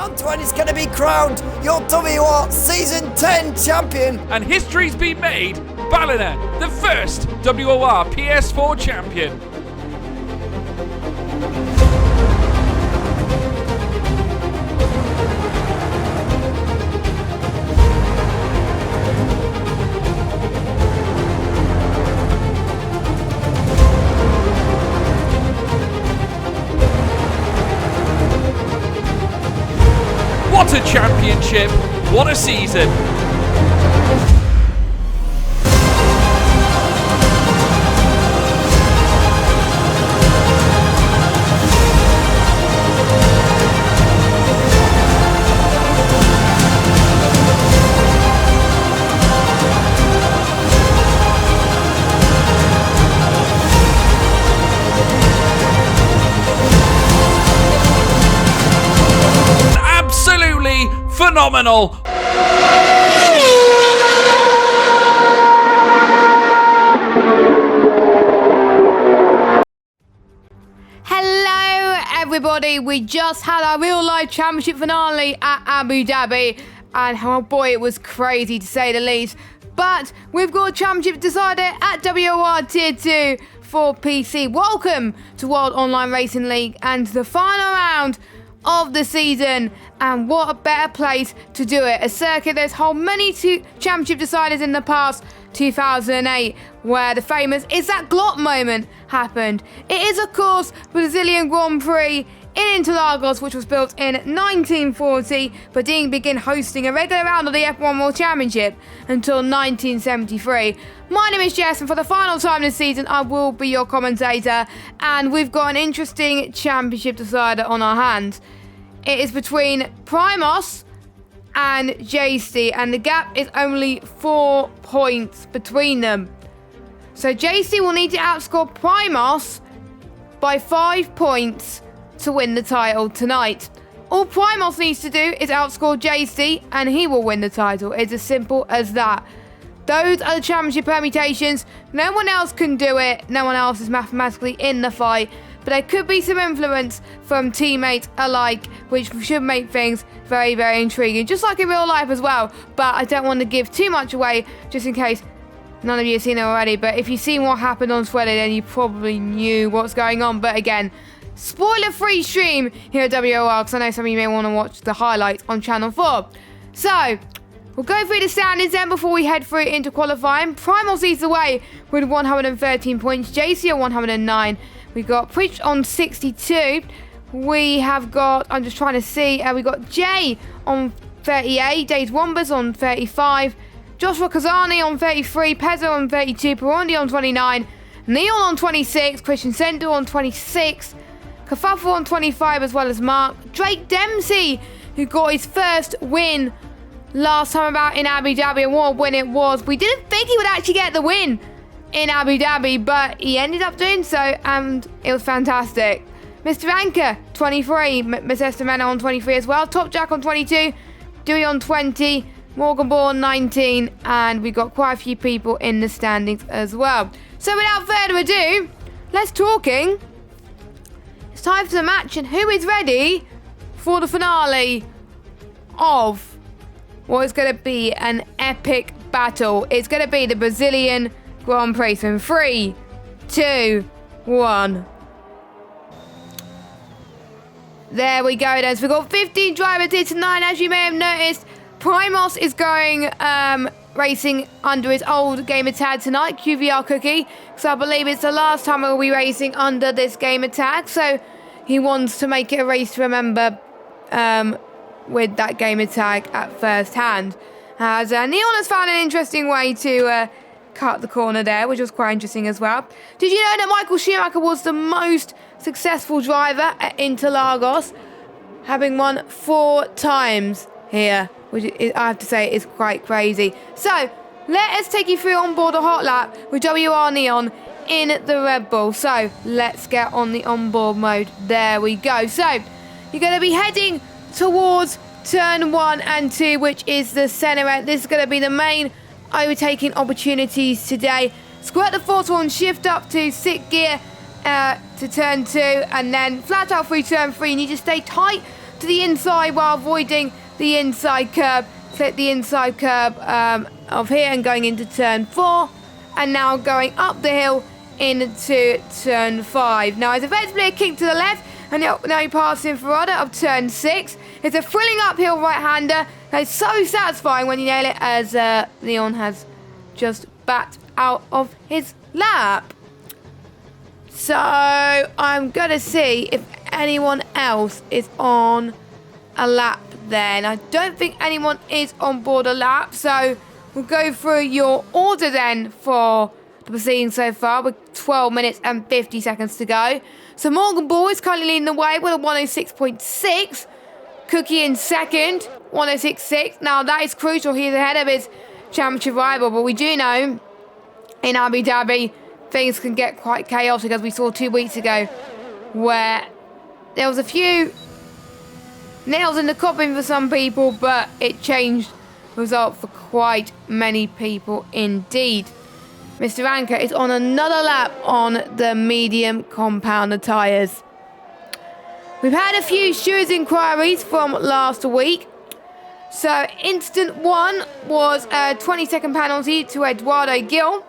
Antoine is going to be crowned your WR Season 10 champion. And history's been made. Ballina, the first WOR PS4 champion. What a championship, what a season. Absolutely phenomenal. Hello everybody, we just had our real life championship finale at Abu Dhabi and oh boy, it was crazy to say the least. But we've got a championship decided at WOR Tier 2 for PC. Welcome to World Online Racing League and the final round of the season, and what a better place to do it. A circuit that's held many championship deciders in the past, 2008, where the famous Is That Glot moment happened. It is of course Brazilian Grand Prix in Interlagos, which was built in 1940 but didn't begin hosting a regular round of the F1 World Championship until 1973. My name is Jess and for the final time this season I will be your commentator, and we've got an interesting championship decider on our hands. It is between Primos and JC and the gap is only 4 points between them. So JC will need to outscore Primos by 5 points to win the title tonight. All Primos needs to do is outscore JC and he will win the title. It's as simple as that. Those are the championship permutations. No one else can do it. No one else is mathematically in the fight. But there could be some influence from teammates alike, which should make things very, very intriguing. Just like in real life as well. But I don't want to give too much away, just in case none of you have seen it already. But if you've seen what happened on Twitter, then you probably knew what's going on. But again, spoiler-free stream here at WOR, because I know some of you may want to watch the highlights on Channel 4. So, we'll go through the standings then before we head through into qualifying. Primos leads the way with 113 points. JC on 109. We got Pritch on 62. We have got, I'm just trying to see, we got Jay on 38. Dave Wombers on 35. Joshua Kazani on 33. Pezzo on 32. Perondi on 29. Neil on 26. Christian Sendor on 26. Kafafu on 25 as well as Mark. Drake Dempsey, who got his first win last time about in Abu Dhabi, and what a win it was. We didn't think he would actually get the win in Abu Dhabi, but he ended up doing so, and it was fantastic. Mr. Anchor, 23. Miss Estamena on 23 as well. Top Jack on 22. Dewey on 20. Morgan Ball on 19. And we got quite a few people in the standings as well. So without further ado, let's talking. It's time for the match, and who is ready for the finale of what is going to be an epic battle? It's going to be the Brazilian Grand Prix. So in 3, 2, 1. There we go then. So we've got 15 drivers here tonight. As you may have noticed, Primos is going racing under his old gamer tag tonight, QVR Cookie. So I believe it's the last time we'll be racing under this gamer tag. So he wants to make it a race to remember with that gamer tag at first hand. As Neon has found an interesting way to cut the corner there, which was quite interesting as well. Did you know that Michael Schumacher was the most successful driver at Interlagos, having won 4 times here, which I have to say is quite crazy. So let us take you through on board a hot lap with WR Neon in the Red Bull. So let's get on the onboard mode. There we go. So you're going to be heading towards turn 1 and 2, which is the center end. This is going to be the main overtaking opportunities today. Squirt the throttle and shift up to 6th gear to turn 2, and then flat out through turn 3. You need to stay tight to the inside while avoiding the inside curb. Clip the inside curb of here and going into turn 4. And now going up the hill into turn 5. Now it's effectively a kick to the left. And now he passes in Ferrada of turn 6. It's a thrilling uphill right-hander. It's so satisfying when you nail it, as Leon has just backed out of his lap. So I'm going to see if anyone else is on a lap then. I don't think anyone is on board a lap. So we'll go through your order then for the proceedings so far with 12 minutes and 50 seconds to go. So Morgan Ball is currently leading the way with a 106.6. Cookie in second, 106.6. Now that is crucial. He's ahead of his championship rival, but we do know in Abu Dhabi things can get quite chaotic, as we saw 2 weeks ago, where there was a few nails in the coffin for some people, but it changed the result for quite many people indeed. Mr. Anker is on another lap on the medium compounder tyres. We've had a few stewards' inquiries from last week. So, incident 1 was a 20-second penalty to Eduardo Gil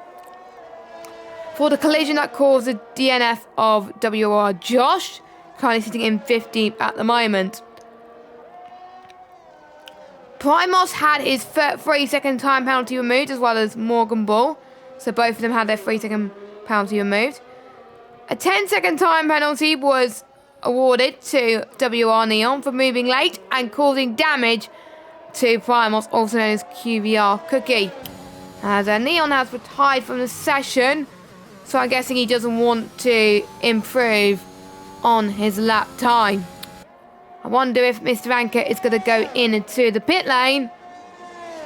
for the collision that caused the DNF of WR Josh, currently sitting in 15th at the moment. Primos had his 3-second time penalty removed, as well as Morgan Bull. So both of them had their 3-second penalty removed. A 10-second time penalty was awarded to WR Neon for moving late and causing damage to Primos, also known as QVR Cookie. As Neon has retired from the session, so I'm guessing he doesn't want to improve on his lap time. I wonder if Mr. Anker is going to go into the pit lane.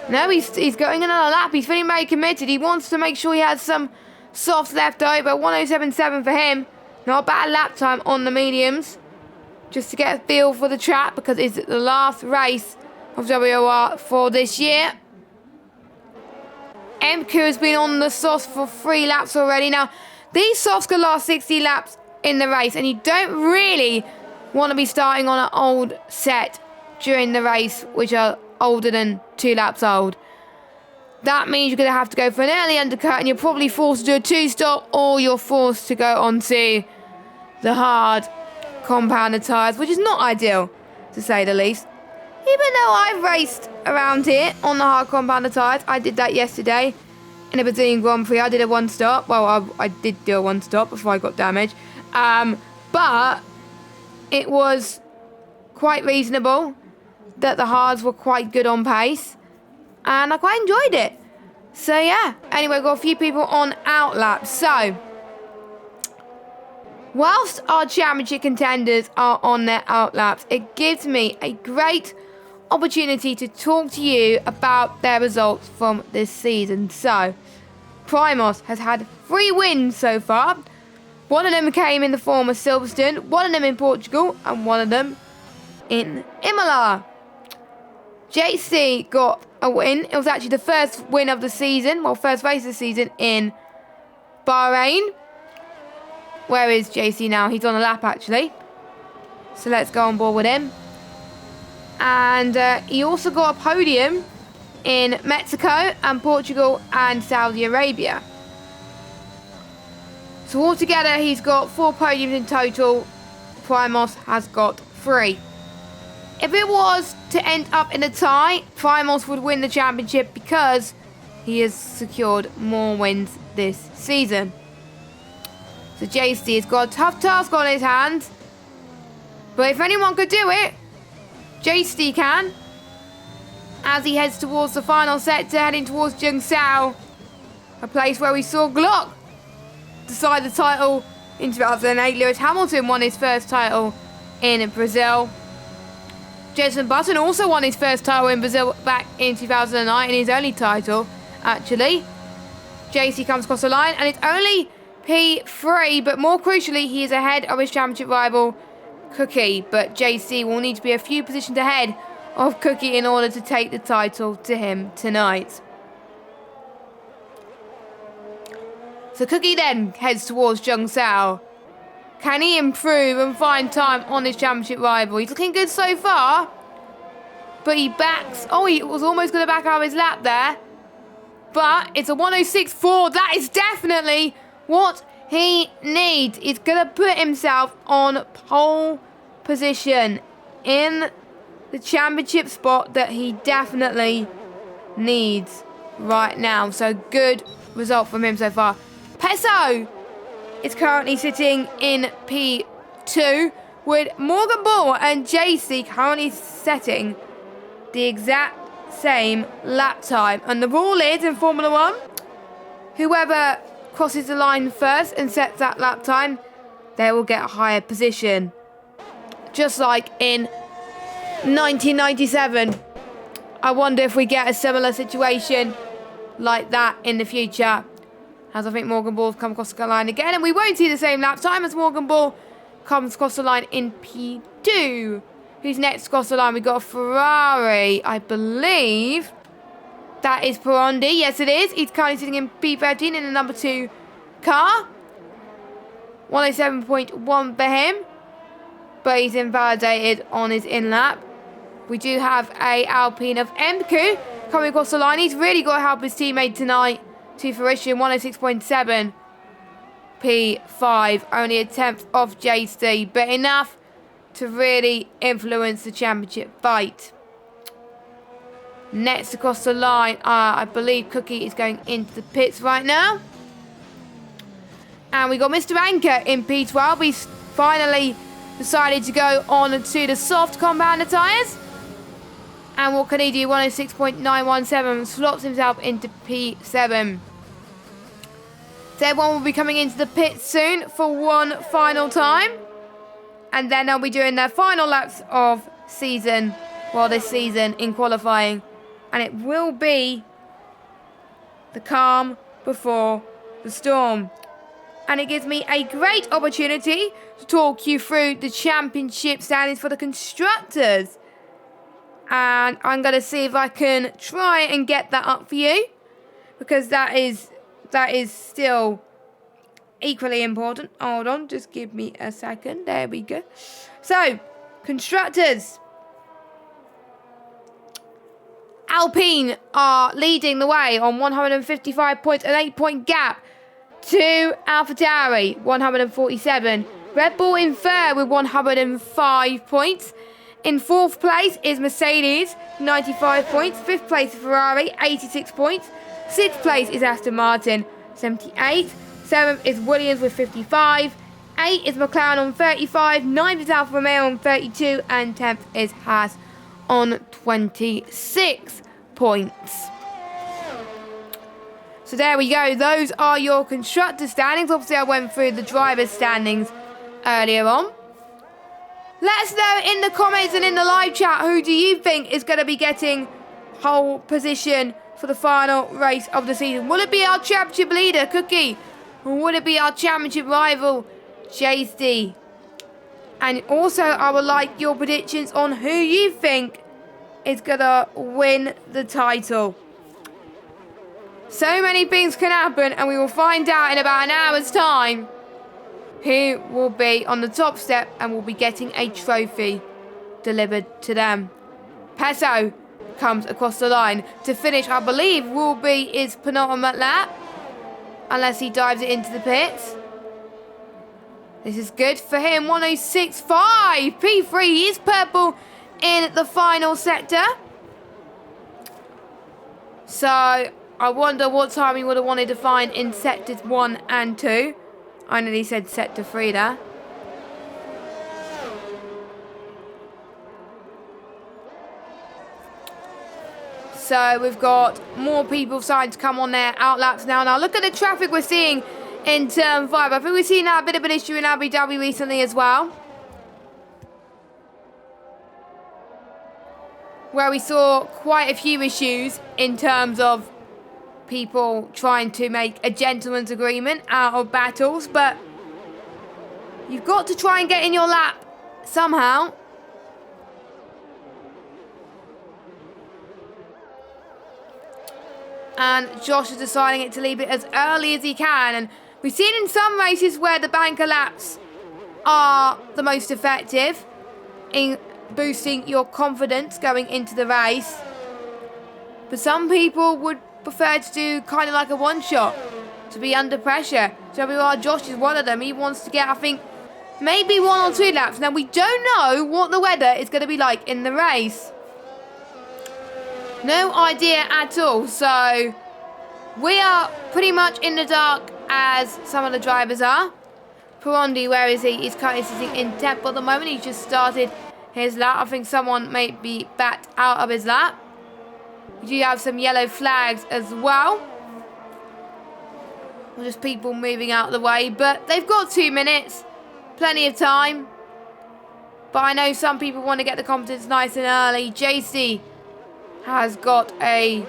No, he's going another lap. He's feeling very committed. He wants to make sure he has some softs left over. 107.7 for him. Not a bad lap time on the mediums. Just to get a feel for the track, because it's the last race of WOR for this year. MQ has been on the softs for 3 laps already. Now, these softs can last 60 laps in the race, and you don't really want to be starting on an old set during the race, which are older than 2 laps old. That means you're going to have to go for an early undercut, and you're probably forced to do a 2-stop, or you're forced to go onto the hard compounded tyres, which is not ideal, to say the least. Even though I've raced around here on the hard compounded tyres, I did that yesterday in a Brazilian Grand Prix. I did a 1-stop. Well, I did do a 1-stop before I got damaged. But it was quite reasonable. That the hards were quite good on pace, and I quite enjoyed it. So yeah, anyway, got a few people on outlaps. So whilst our championship contenders are on their outlaps, it gives me a great opportunity to talk to you about their results from this season. So Primos has had 3 wins so far. 1 of them came in the form of Silverstone, 1 of them in Portugal, and 1 of them in Imola. JC got a win. It was actually the first win of the season, well, first race of the season in Bahrain. Where is JC now? He's on a lap, actually. So let's go on board with him. And he also got a podium in Mexico and Portugal and Saudi Arabia. So altogether, he's got 4 podiums in total. Primos has got 3. If it was to end up in a tie, Primos would win the championship because he has secured more wins this season. So JC has got a tough task on his hands. But if anyone could do it, JC can. As he heads towards the final sector, heading towards Jungsao, a place where we saw Glock decide the title in 2008. Lewis Hamilton won his first title in Brazil. Jenson Button also won his first title in Brazil back in 2009, and his only title, actually. JC comes across the line, and it's only P3, but more crucially, he is ahead of his championship rival, Cookie. But JC will need to be a few positions ahead of Cookie in order to take the title to him tonight. So Cookie then heads towards Jungsao. Can he improve and find time on his championship rival? He's looking good so far. But he backs. Oh, he was almost going to back out of his lap there. But it's a 106.4. That is definitely what he needs. He's going to put himself on pole position in the championship spot that he definitely needs right now. So good result from him so far. Peso is currently sitting in P2 with Morgan Ball and JC currently setting the exact same lap time. And the rule is in Formula 1, whoever crosses the line first and sets that lap time, they will get a higher position. Just like in 1997. I wonder if we get a similar situation like that in the future. As I think Morgan Ball's come across the line again. And we won't see the same lap time as Morgan Ball comes across the line in P2. Who's next across the line? We've got a Ferrari, I believe. That is Perondi. Yes, it is. He's currently sitting in P13 in the number 2 car. 107.1 for him. But he's invalidated on his in-lap. We do have a Alpine of Mku coming across the line. He's really got to help his teammate tonight to fruition. 106.7. P5. Only a tenth off JC. But enough to really influence the championship fight. Next across the line, I believe Cookie is going into the pits right now. And we got Mr. Anchor in P12. He's finally decided to go on to the soft compounder tyres. And what can he do? 106.917 slots himself into P7. So everyone will be coming into the pits soon for one final time. And then they'll be doing their final laps of season, this season in qualifying. And it will be the calm before the storm. And it gives me a great opportunity to talk you through the championship standings for the constructors. And I'm going to see if I can try and get that up for you. Because that is still equally important. Hold on, just give me a second. There we go. So, constructors. Alpine are leading the way on 155 points, an 8-point gap to AlphaTauri, 147. Red Bull in third with 105 points. In fourth place is Mercedes, 95 points. Fifth place is Ferrari, 86 points. Sixth place is Aston Martin, 78. Seventh is Williams with 55. 8 is McLaren on 35. 9th is Alfa Romeo on 32. And 10th is Haas on 26 points. So there we go. Those are your constructor standings. Obviously, I went through the driver's standings earlier on. Let us know in the comments and in the live chat who do you think is going to be getting pole position for the final race of the season. Will it be our championship leader, Cookie? Or would it be our championship rival, JC? And also, I would like your predictions on who you think is going to win the title. So many things can happen, and we will find out in about an hour's time who will be on the top step and will be getting a trophy delivered to them. Peso comes across the line to finish, I believe, will be his penultimate lap. Unless he dives it into the pits. This is good for him. 106.5. P3. He is purple in the final sector. So, I wonder what time he would have wanted to find in sectors 1 and 2. I nearly said sector 3 there. So we've got more people starting to come on their outlaps now. Now look at the traffic we're seeing in turn 5. I think we've seen that a bit of an issue in Abu Dhabi recently as well. Where we saw quite a few issues in terms of people trying to make a gentleman's agreement out of battles. But you've got to try and get in your lap somehow. And Josh is deciding to leave it as early as he can. And we've seen in some races where the banker laps are the most effective in boosting your confidence going into the race. But some people would prefer to do kind of like a one-shot, to be under pressure. WR Josh is one of them. He wants to get, I think, maybe 1 or 2 laps. Now, we don't know what the weather is going to be like in the race. No idea at all. So, we are pretty much in the dark as some of the drivers are. Perondi, where is he? He's currently sitting in 10th at the moment. He just started his lap. I think someone may be backed out of his lap. We do have some yellow flags as well. Just people moving out of the way. But they've got 2 minutes. Plenty of time. But I know some people want to get the competence nice and early. JC has got a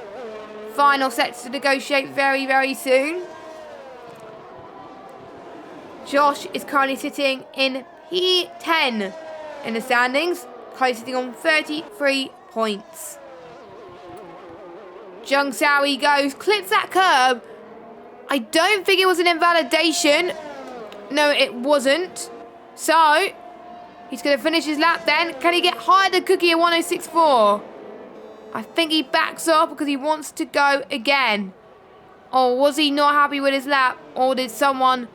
final set to negotiate very, very soon. Josh is currently sitting in P10 in the standings. Currently sitting on 33 points. Jung Sao he goes, clips that curb. I don't think it was an invalidation. No, it wasn't. So, he's going to finish his lap then. Can he get higher than Cookie at 106.4? I think he backs off because he wants to go again. Or was he not happy with his lap? Or did someone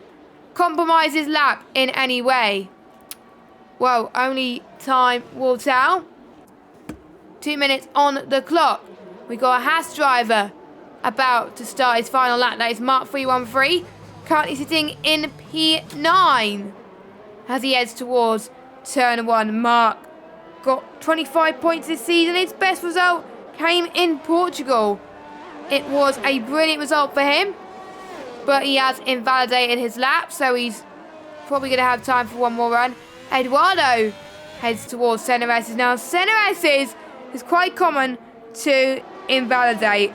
compromise his lap in any way? Well, only time will tell. 2 minutes on the clock. We got a Haas driver about to start his final lap. That is Mark 313. Currently sitting in P9 as he heads towards turn 1. Mark got 25 points this season. His best result came in Portugal. It was a brilliant result for him, but he has invalidated his lap, so he's probably going to have time for one more run. Eduardo heads towards Senna S's. Now, Senna S's is quite common to invalidate.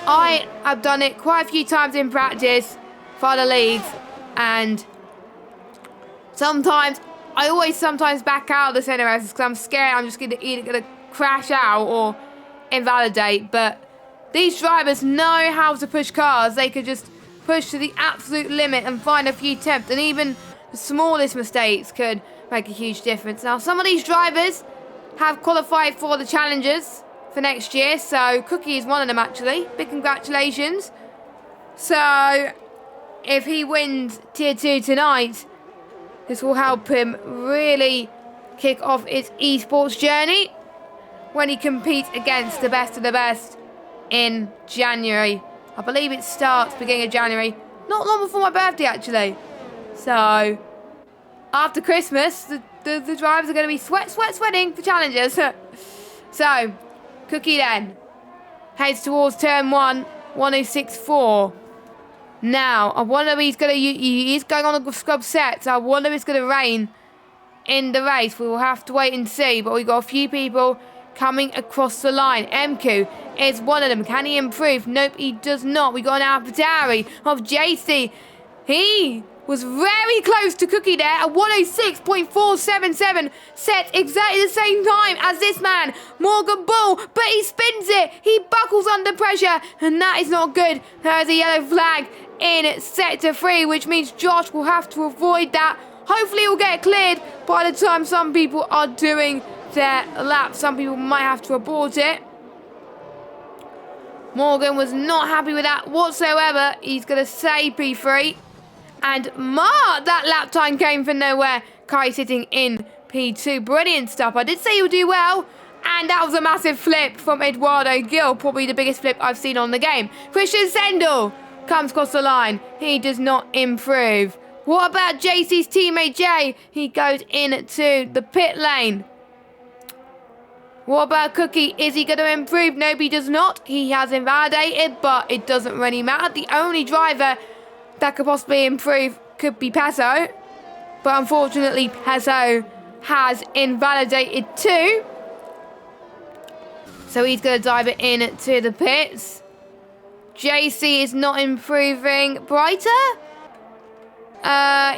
I have done it quite a few times in practice for the leagues, and sometimes I sometimes back out of the Senna S's because I'm scared I'm just either going to crash out or invalidate. But these drivers know how to push cars. They could just push to the absolute limit and find a few tenths, and even the smallest mistakes could make a huge difference. Now, some of these drivers have qualified for the challenges for next year, so Cookie is one of them actually. Big congratulations. So, if he wins Tier 2 tonight, this will help him really kick off his esports journey when he competes against the best of the best in January. I believe it starts beginning of January. Not long before my birthday, actually. So, after Christmas, the drivers are going to be sweating for challenges. So, Cookie then heads towards turn 1, 106.4. Now, I wonder if he's going on a scrub set, so I wonder if it's going to rain in the race. We will have to wait and see, but we've got a few people coming across the line. MQ is one of them. Can he improve? Nope, he does not. We got an AlphaTauri of JC. He was very close to Cookie there at 106.477, set exactly the same time as this man, Morgan Bull, but he spins it. He buckles under pressure, and that is not good. There is a yellow flag in sector 3, which means Josh will have to avoid that. Hopefully, he'll get cleared by the time some people are doing their lap. Some people might have to abort it. Morgan was not happy with that whatsoever. He's going to say P3. And Mark, that lap time came from nowhere. Kai sitting in P2. Brilliant stuff. I did say he would do well. And that was a massive flip from Eduardo Gil. Probably the biggest flip I've seen on the game. Christian Sendel comes across the line. He does not improve. What about JC's teammate Jay? He goes into the pit lane. What about Cookie? Is he going to improve? No, he does not. He has invalidated, but it doesn't really matter. The only driver that could possibly improve could be Peso. But unfortunately, Peso has invalidated too. So he's going to dive it in to the pits. JC is not improving. Brighter?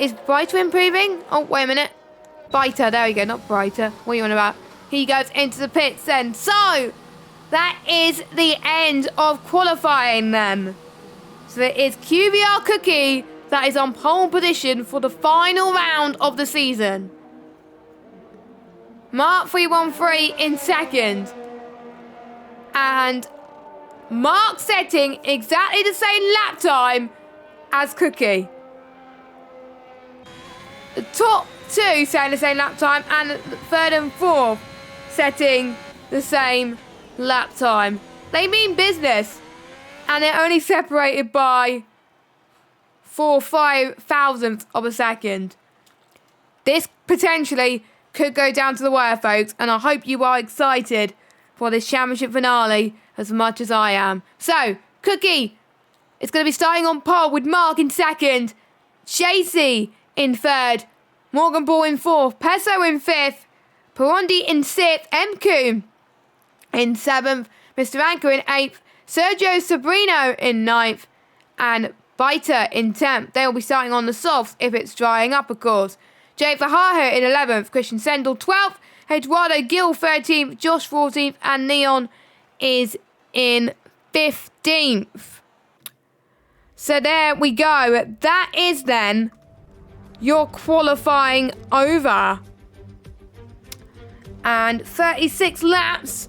Is Brighter improving? Oh, wait a minute. Brighter, there we go, not Brighter. What are you on about? He goes into the pits then. So, that is the end of qualifying then. So it is QVR Cookie that is on pole position for the final round of the season. Mark 313 in second. And Mark setting exactly the same lap time as Cookie. The top two setting the same lap time, and third and fourth setting the same lap time. They mean business, and they're only separated by 4 5,000ths of a second. This potentially could go down to the wire, folks, and I hope you are excited for this championship finale as much as I am. So, Cookie is going to be starting on pole with Mark in second, JC in third, Morgan Ball in fourth, Peso in fifth, Perondi in sixth, MQ in seventh, Mr. Anchor in eighth, Sergio Sabrino in ninth, and Biter in 10th. They will be starting on the softs if it's drying up, of course. Jay Fahaha in 11th, Christian Sendel 12th, Eduardo Gil 13th, Josh 14th, and Neon is in 15th. So there we go. That is then your qualifying over. And 36 laps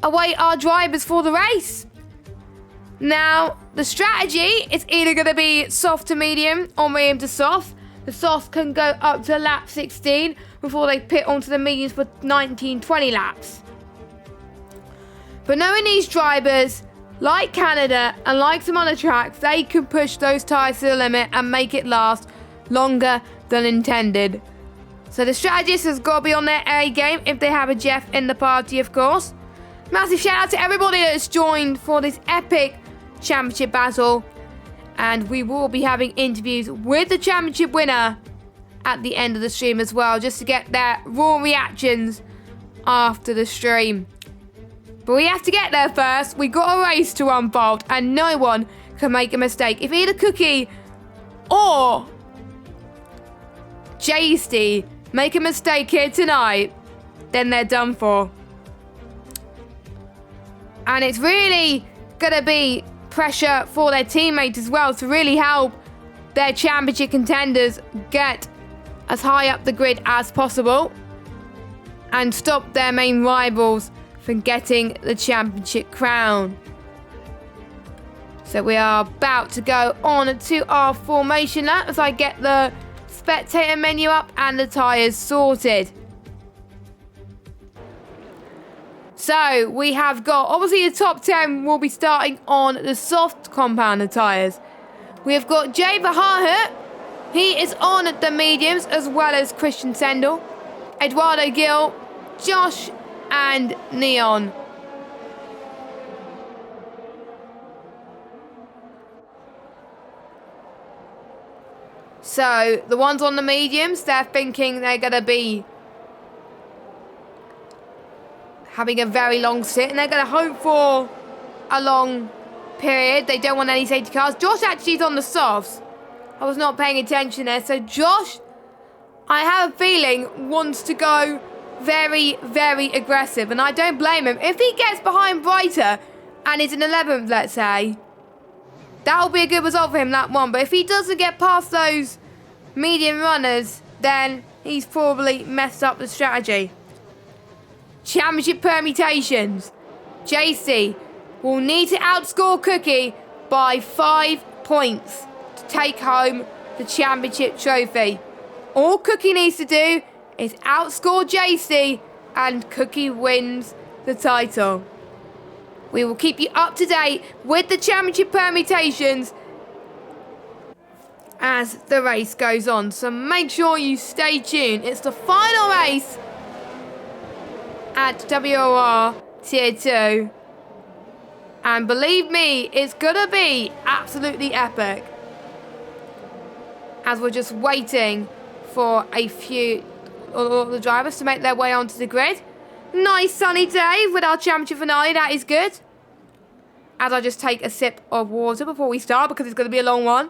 await our drivers for the race. Now, the strategy is either going to be soft to medium or medium to soft. The softs can go up to lap 16 before they pit onto the mediums for 19-20 laps. But knowing these drivers, like Canada and like some other tracks, they can push those tyres to the limit and make it last longer than intended. So the strategist has got to be on their A game if they have a Jeff in the party, of course. Massive shout out to everybody that's joined for this epic championship battle. And we will be having interviews with the championship winner at the end of the stream as well, just to get their raw reactions after the stream. But we have to get there first. We got a race to unfold, and no one can make a mistake. If either Cookie or JC make a mistake here tonight, then they're done for. And it's really gonna be pressure for their teammates as well to really help their championship contenders get as high up the grid as possible and stop their main rivals from getting the championship crown. So we are about to go on to our formation lap as I get the spectator menu up and the tyres sorted. So we have got, obviously the top 10 will be starting on the soft compounder tyres. We have got Jay Bahahut. He is on the mediums, as well as Christian Sendel, Eduardo Gil, Josh and Neon. So the ones on the mediums, they're thinking they're going to be having a very long sit, and they're going to hope for a long period. They don't want any safety cars. Josh actually is on the softs. I was not paying attention there. So Josh, I have a feeling, wants to go very, very aggressive, and I don't blame him. If he gets behind Brighter and is in 11th, let's say, that'll be a good result for him, that one. But if he doesn't get past those medium runners, then he's probably messed up the strategy. Championship permutations. JC will need to outscore Cookie by 5 points to take home the championship trophy. All Cookie needs to do is outscore JC and Cookie wins the title. We will keep you up to date with the championship permutations as the race goes on. So make sure you stay tuned. It's the final race at WOR Tier 2. And believe me, it's gonna be absolutely epic. As we're just waiting for a few of the drivers to make their way onto the grid. Nice sunny day with our championship finale, that is good. As I just take a sip of water before we start, because it's going to be a long one.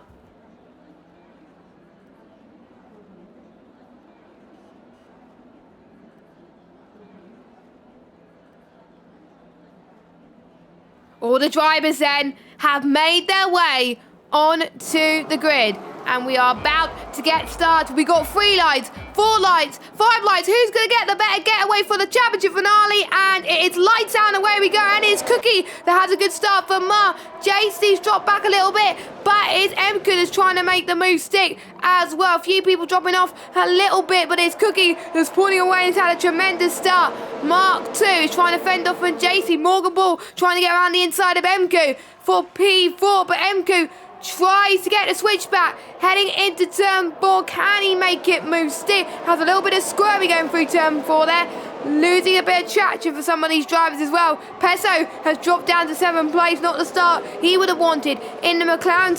All the drivers then have made their way onto the grid. And we are about to get started. We got 3 lights, 4 lights, 5 lights. Who's going to get the better getaway for the championship finale? And it is lights out and away we go. And it's Cookie that has a good start for Ma. JC's dropped back a little bit, but it's Emka that's trying to make the move stick as well. A few people dropping off a little bit, but it's Cookie that's pulling away and has had a tremendous start. Mark 2 is trying to fend off from JC. Morgan Ball trying to get around the inside of Emku for P4, but Emku tries to get the switchback, heading into turn 4. Can he make it move stick? Has a little bit of squirmy going through turn 4 there. Losing a bit of traction for some of these drivers as well. Peso has dropped down to 7th place, not the start he would have wanted. In the McLaren,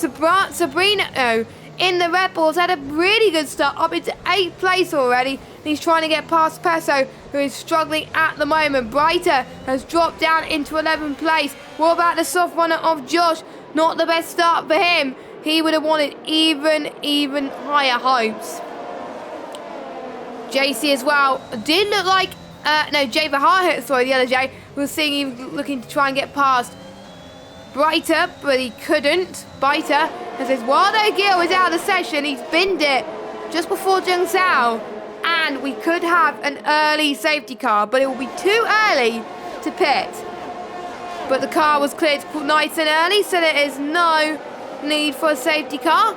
Sabrina in the Red Bulls had a really good start, up into 8th place already. He's trying to get past Peso, who is struggling at the moment. Brighter has dropped down into 11th place. What about the soft runner of Josh? Not the best start for him. He would have wanted even higher hopes. JC as well did look like Jay Verhaar, sorry, the other Jay was seeing he was looking to try and get past Brighter, but he couldn't. Biter as his Waldo Gill is out of the session. He's binned it just before Jung Sao, and we could have an early safety car, but it will be too early to pit. But the car was cleared nice and early, so there is no need for a safety car.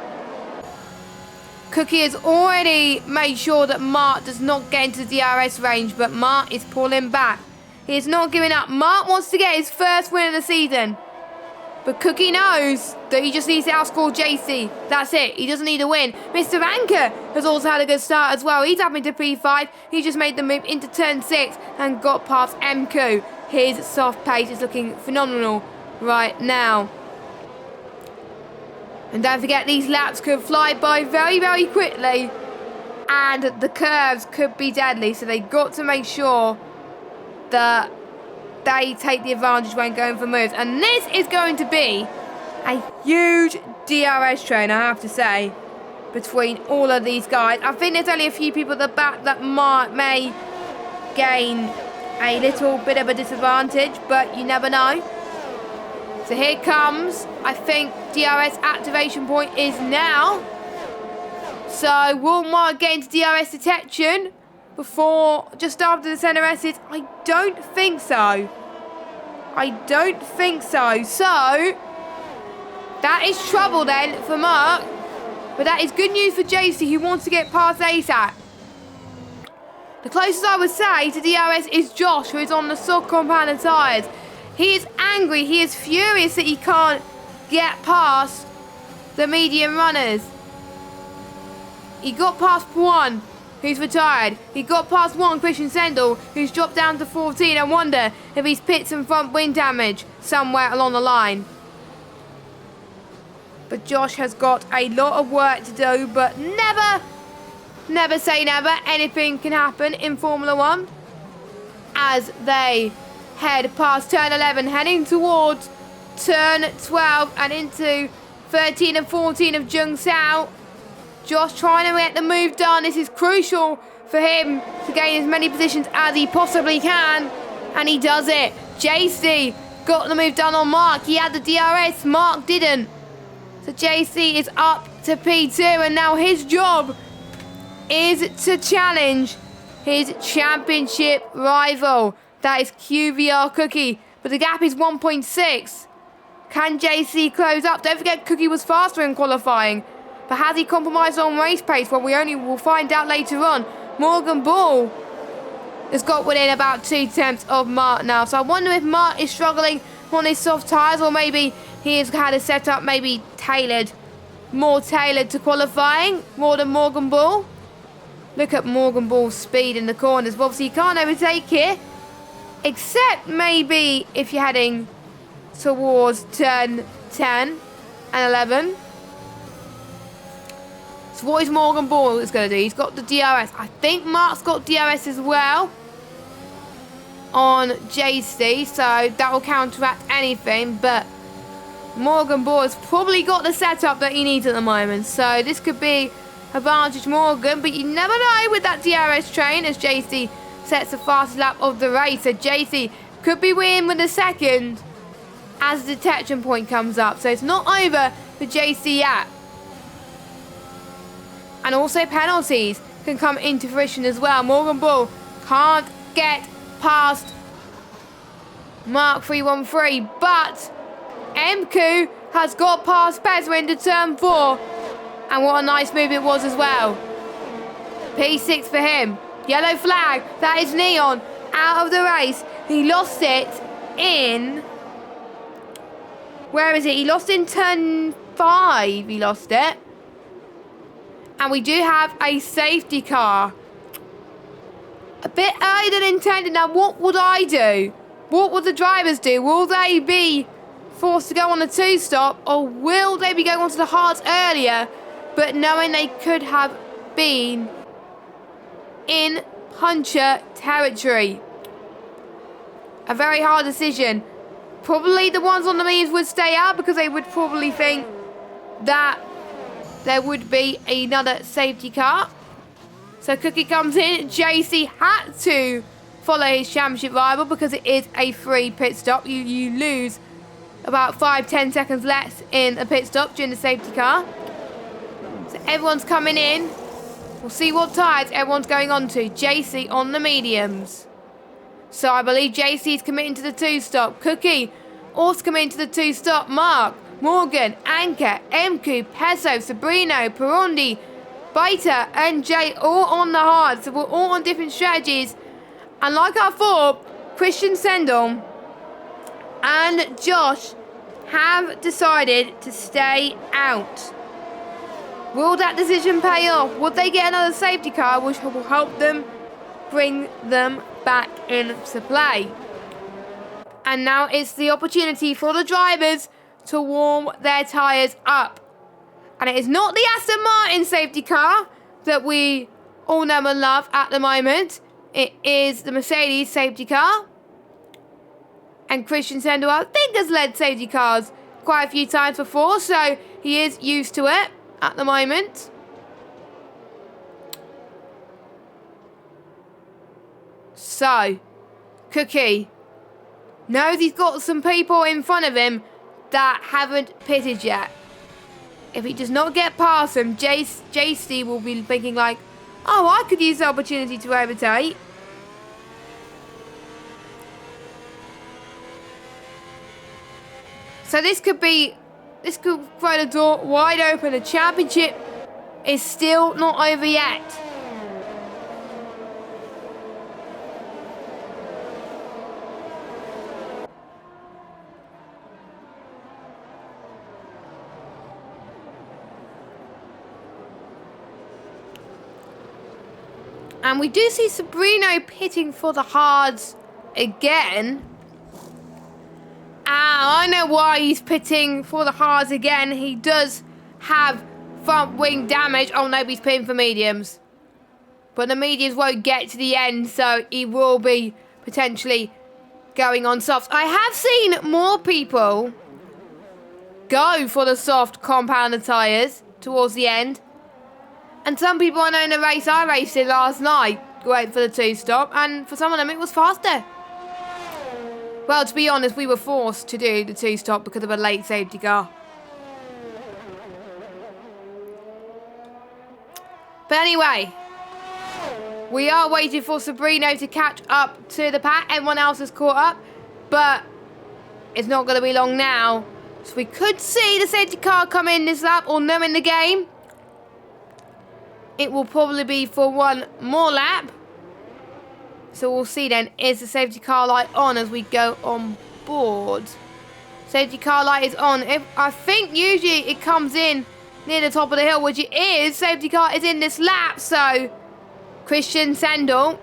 Cookie has already made sure that Mark does not get into the DRS range, but Mark is pulling back. He is not giving up. Mark wants to get his first win of the season. But Cookie knows that he just needs to outscore JC. That's it. He doesn't need a win. Mr. Anker has also had a good start as well. He's up into P5. He just made the move into turn 6 and got past MQ. His soft pace is looking phenomenal right now. And don't forget, these laps could fly by very quickly. And the curves could be deadly. So they've got to make sure that they take the advantage when going for moves. And this is going to be a huge DRS train, I have to say, between all of these guys. I think there's only a few people at the back that may gain a little bit of a disadvantage, but you never know. So here comes, I think DRS activation point is now. So will Mark get into DRS detection before, just after the center exit? I don't think so. I don't think so. So that is trouble then for Mark, but that is good news for JC, who wants to get past ASAP. The closest I would say to DRS is Josh, who is on the soft compounded tyres. He is angry, he is furious that he can't get past the medium runners. He got past one, who's retired. He got past one, Christian Sendel, who's dropped down to 14. I wonder if he's pit some front wing damage somewhere along the line. But Josh has got a lot of work to do, but never say never. Anything can happen in Formula 1 as they head past turn 11, heading towards turn 12 and into 13 and 14 of Jung Sao. Josh trying to get the move done. This is crucial for him to gain as many positions as he possibly can, and he does it. JC got the move done on Mark. He had the DRS, Mark didn't. So JC is up to P2, and now his job is to challenge his championship rival. That is QVR Cookie, but the gap is 1.6. Can JC close up? Don't forget, Cookie was faster in qualifying, but has he compromised on race pace? Well, we only will find out later on. Morgan Ball has got within about 2 tenths of Mark now, so I wonder if Mark is struggling on his soft tyres, or maybe he has had a setup maybe more tailored to qualifying, more than Morgan Ball. Look at Morgan Ball's speed in the corners. Well, obviously, you can't overtake here, except maybe if you're heading towards turn 10 and 11. So what is Morgan Ball is going to do? He's got the DRS. I think Mark's got DRS as well on JC, so that will counteract anything, but Morgan Ball has probably got the setup that he needs at the moment, so this could be advantage Morgan, but you never know with that DRS train as JC sets the fastest lap of the race. So JC could be winning with a second as the detection point comes up, so it's not over for JC yet. And also penalties can come into fruition as well. Morgan Bull can't get past Mark 313, but MQ has got past Pezza into turn 4. And what a nice move it was as well. P6 for him. Yellow flag. That is Neon out of the race. He lost it in... Where is it? He lost in turn 5. He lost it. And we do have a safety car. A bit earlier than intended. Now, what would I do? What would the drivers do? Will they be forced to go on a 2-stop? Or will they be going onto the hards earlier, but knowing they could have been in puncher territory? A very hard decision. Probably the ones on the mediums would stay out because they would probably think that there would be another safety car. So Cookie comes in. JC had to follow his championship rival because it is a free pit stop. You lose about 5-10 seconds less in a pit stop during the safety car. So everyone's coming in. We'll see what tyres everyone's going on to. JC on the mediums. So I believe JC's committing to the 2-stop. Cookie also committing to the 2-stop. Mark, Morgan, Anchor, MQ, Peso, Sabrino, Perondi, Beta and Jay all on the hard. So we're all on different strategies. And like I thought, Christian Sendel and Josh have decided to stay out. Will that decision pay off? Would they get another safety car which will help them bring them back into play? And now it's the opportunity for the drivers to warm their tyres up. And it is not the Aston Martin safety car that we all know and love at the moment. It is the Mercedes safety car. And Christian Sendel, I think, has led safety cars quite a few times before, so he is used to it at the moment. So, Cookie knows he's got some people in front of him that haven't pitted yet. If he does not get past them, JC will be thinking like, oh, I could use the opportunity to overtake. So this could throw the door wide open. The championship is still not over yet. And we do see Sabrino pitting for the hards again. I know why he's pitting for the hards again. He does have front wing damage. Oh no, he's pitting for mediums. But the mediums won't get to the end, so he will be potentially going on softs. I have seen more people go for the soft compounded tyres towards the end. And some people I know in the race I raced in last night went for the 2-stop, and for some of them it was faster. Well, to be honest, we were forced to do the 2-stop because of a late safety car. But anyway, we are waiting for Sabrino to catch up to the pack. Everyone else has caught up, but it's not going to be long now. So we could see the safety car come in this lap or no in the game. It will probably be for one more lap. So we'll see then, is the safety car light on as we go on board? Safety car light is on. I think usually it comes in near the top of the hill, which it is. Safety car is in this lap, so Christian Sendel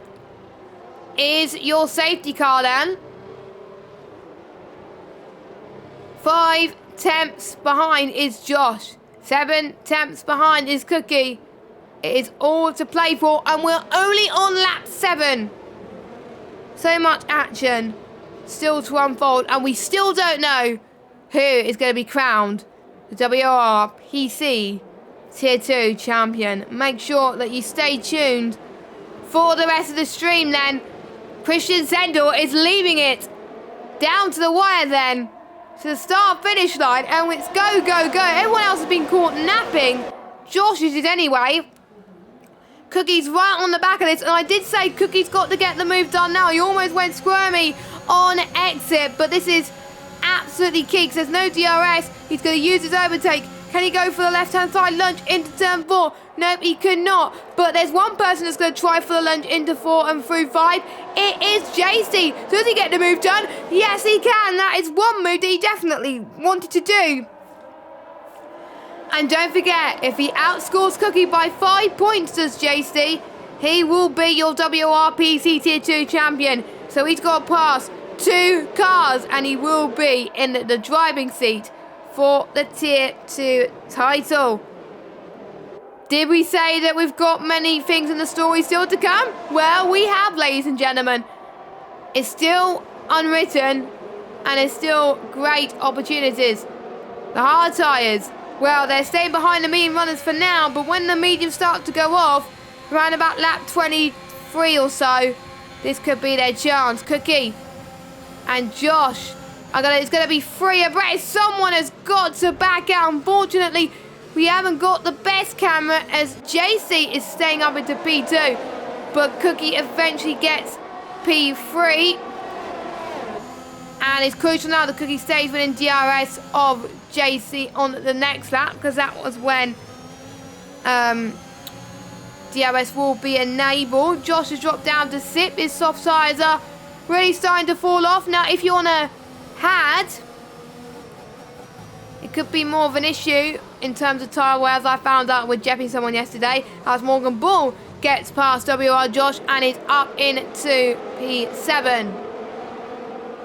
is your safety car then. 5 tenths behind is Josh. 7 tenths behind is Cookie. It is all to play for, and we're only on lap 7. So much action still to unfold, and we still don't know who is going to be crowned the WRPC Tier 2 champion. Make sure that you stay tuned for the rest of the stream then. Christian Sendel is leaving it down to the wire then, to the start-finish line, and it's go, go, go. Everyone else has been caught napping. Josh is it anyway. Cookie's right on the back of this, and I did say Cookie's got to get the move done now. He almost went squirmy on exit, but this is absolutely key because there's no DRS. He's going to use his overtake. Can he go for the left-hand side lunge into turn 4? Nope, he could not. But there's one person that's going to try for the lunge into 4 and through 5. It is JC. Does he get the move done? Yes, he can. That is one move that he definitely wanted to do. And don't forget, if he outscores Cookie by 5 points, does JC, he will be your WRPC Tier 2 champion. So he's got to pass 2 cars, and he will be in the driving seat for the Tier 2 title. Did we say that we've got many things in the story still to come? Well, we have, ladies and gentlemen. It's still unwritten, and it's still great opportunities. The hard tyres, well, they're staying behind the medium runners for now, but when the mediums start to go off, around about lap 23 or so, this could be their chance. Cookie and Josh, it's going to be 3 abreast. Someone has got to back out. Unfortunately, we haven't got the best camera as JC is staying up into P2, but Cookie eventually gets P3. And it's crucial now that Cookie stays within DRS of JC on the next lap, because that was when DRS will be enabled. Josh has dropped down to sip. His soft tyres are really starting to fall off. Now, if you're on a HAD, it could be more of an issue in terms of tyre wear, as I found out with jepping someone yesterday, as Morgan Bull gets past WR Josh and is up into P7.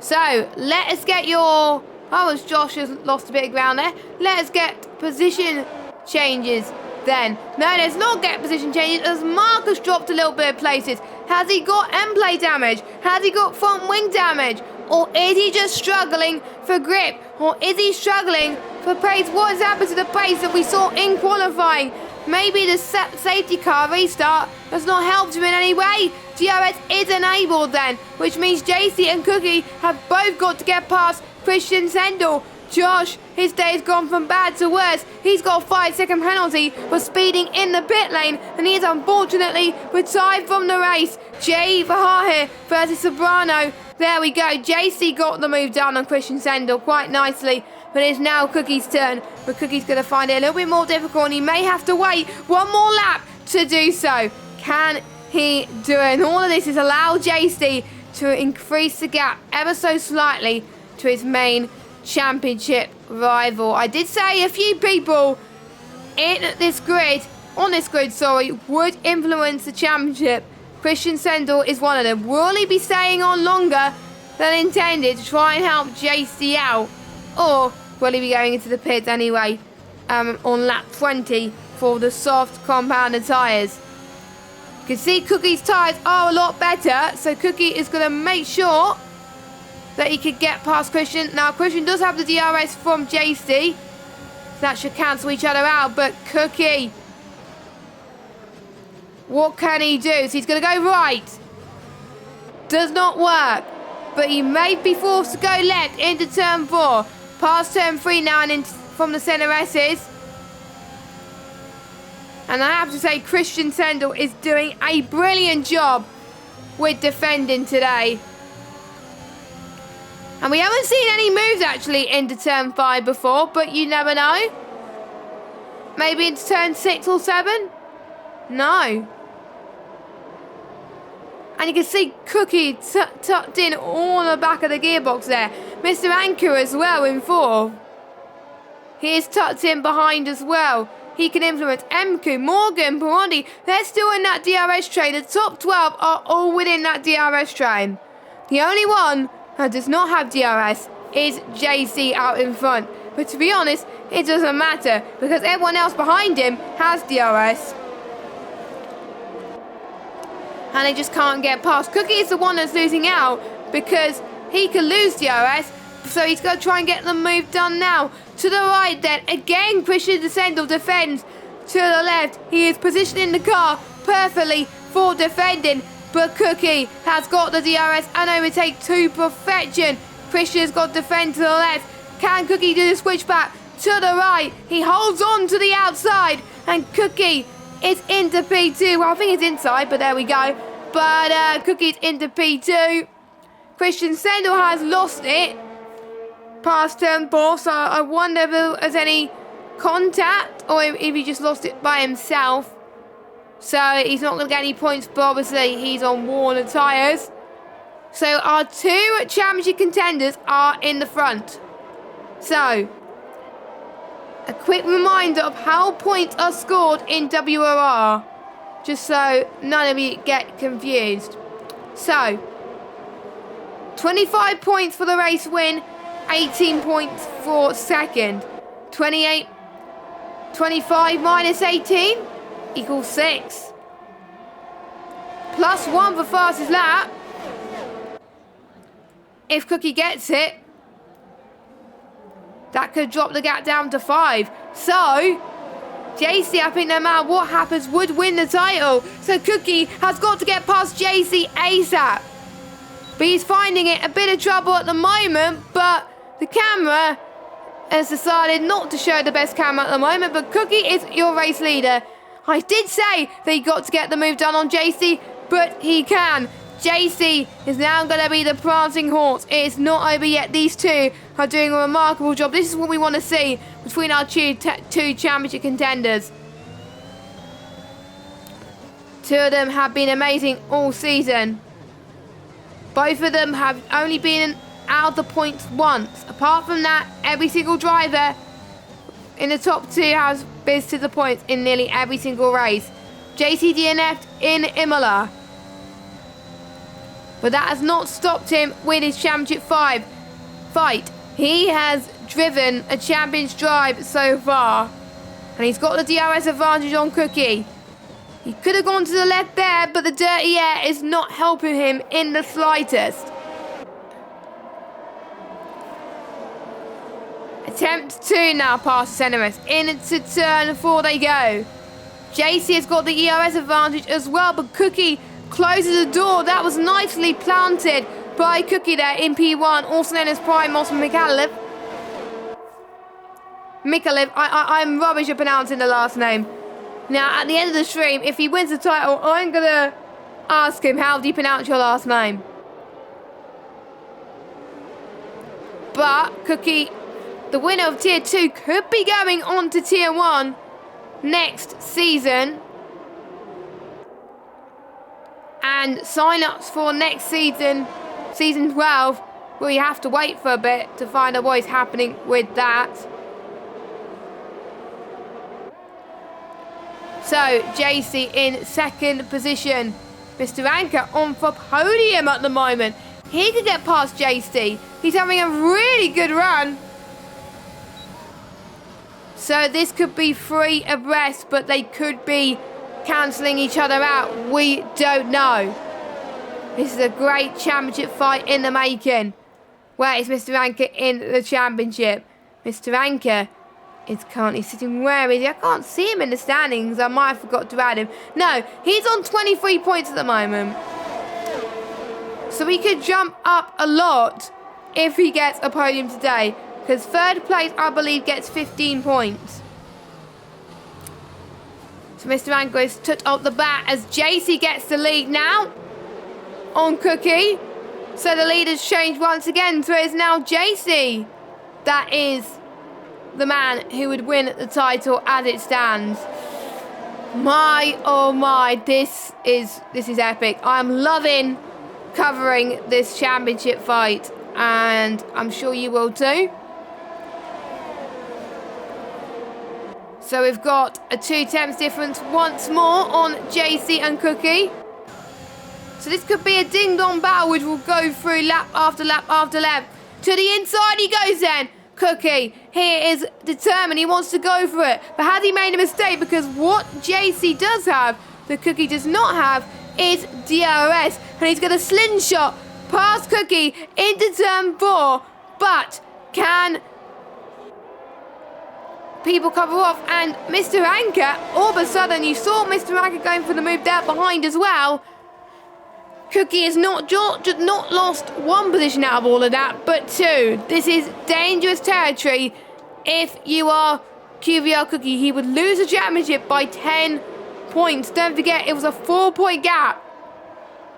So, let us get your... Oh, as Josh has lost a bit of ground there. Let us get position changes then. No, let's not get position changes as Marcus dropped a little bit of places. Has he got end plate damage? Has he got front wing damage? Or is he just struggling for grip? Or is he struggling for pace? What has happened to the pace that we saw in qualifying? Maybe the safety car restart has not helped him in any way. DRS is enabled then, which means JC and Cookie have both got to get past Christian Sendel. Josh, his day has gone from bad to worse. He's got a 5-second penalty for speeding in the pit lane, and he is unfortunately retired from the race. Jay Vahahe versus Sobrano. There we go. JC got the move done on Christian Sendel quite nicely, but it's now Cookie's turn. But Cookie's going to find it a little bit more difficult, and he may have to wait one more lap to do so. Can he do it? And all of this is allow JC to increase the gap ever so slightly to his main championship rival. I did say a few people on this grid, would influence the championship. Christian Sendel is one of them. Will he be staying on longer than intended to try and help JC out? Or will he be going into the pits anyway on lap 20 for the soft compounded tyres? You can see Cookie's tyres are a lot better, so Cookie is going to make sure that he could get past Christian. Now, Christian does have the DRS from JC, so that should cancel each other out, but Cookie, what can he do? So he's going to go right. Does not work, but he may be forced to go left into turn 4, past turn 3 now and in from the centre S's. And I have to say, Christian Sendel is doing a brilliant job with defending today. And we haven't seen any moves actually into turn 5 before, but you never know. Maybe into turn 6 or 7? No. And you can see Cookie tucked in all the back of the gearbox there. Mr. Anchor as well in 4th. He is tucked in behind as well. He can influence Mku, Morgan, Burundi. They're still in that DRS train. The top 12 are all within that DRS train. The only one that does not have DRS is JC out in front. But to be honest, it doesn't matter because everyone else behind him has DRS. And they just can't get past. Cookie is the one that's losing out because he can lose DRS. So he's going to try and get the move done now. To the right then. Again, Christian Sendel defends. To the left. He is positioning the car perfectly for defending. But Cookie has got the DRS and overtake to perfection. Christian's got to defend to the left. Can Cookie do the switchback? To the right. He holds on to the outside. And Cookie is into P2. Well, I think it's inside, but there we go. But Cookie's into P2. Christian Sendel has lost it past turn 4, so I wonder if there's any contact or if he just lost it by himself. So he's not going to get any points, but obviously he's on worn tyres. So our 2 championship contenders are in the front. So, a quick reminder of how points are scored in WOR, just so none of you get confused. So, 25 points for the race win, 18 points for second. 25 minus 18 equals 6. Plus 1 for fastest lap. If Cookie gets it, that could drop the gap down to 5. So, JC, I think no matter what happens, would win the title. So Cookie has got to get past JC ASAP. But he's finding it a bit of trouble at the moment, but the camera has decided not to show the best camera at the moment, but Cookie is your race leader. I did say that he got to get the move done on JC, but he can. JC is now going to be the prancing horse. It is not over yet. These two are doing a remarkable job. This is what we want to see between our two championship contenders. 2 of them have been amazing all season. Both of them have only been out of the points once. Apart from that, every single driver in the top 2 has visited the points in nearly every single race. JC DNF'd in Imola. But that has not stopped him with his championship fight. He has driven a champion's drive so far. And he's got the DRS advantage on Cookie. He could have gone to the left there, but the dirty air is not helping him in the slightest. Attempt 2 now past Seneris. Into turn 4 they go. JC has got the ERS advantage as well, but Cookie closes the door. That was nicely planted by Cookie there in P1, also known as Primos Mikhailov. I'm rubbish at pronouncing the last name. Now, at the end of the stream, if he wins the title, I'm going to ask him, how do you pronounce your last name? But Cookie, the winner of Tier 2, could be going on to Tier 1 next season. And sign-ups for next season, Season 12, well, you have to wait for a bit to find out what is happening with that. So, JC in second position. Mr. Anchor on for podium at the moment. He could get past JC. He's having a really good run. So this could be 3 abreast, but they could be cancelling each other out. We don't know. This is a great championship fight in the making. Where is Mr. Anchor in the championship? Mr. Anchor is currently sitting, where is he? I can't see him in the standings. I might have forgot to add him. No, he's on 23 points at the moment. So he could jump up a lot if he gets a podium today. Because third place, I believe, gets 15 points. So Mr. Anchor is took up the bat as JC gets the lead now on Cookie. So the lead has changed once again. So it is now JC that is the man who would win the title as it stands. My, oh my, this is epic. I'm loving covering this championship fight, and I'm sure you will too. So we've got a 2 tenths difference once more on JC and Cookie. So this could be a ding-dong battle which will go through lap after lap after lap. To the inside he goes then. Cookie, he is determined, he wants to go for it. But has he made a mistake? Because what JC does have, that Cookie does not have, is DRS. And he's going to slingshot past Cookie into turn 4. But can people cover off? And Mr. Anchor, all of a sudden, you saw Mr. Anchor going for the move there behind as well. Cookie has not lost 1 position out of all of that, but 2. This is dangerous territory. If you are QVR Cookie, he would lose the championship by 10 points. Don't forget, it was a 4-point gap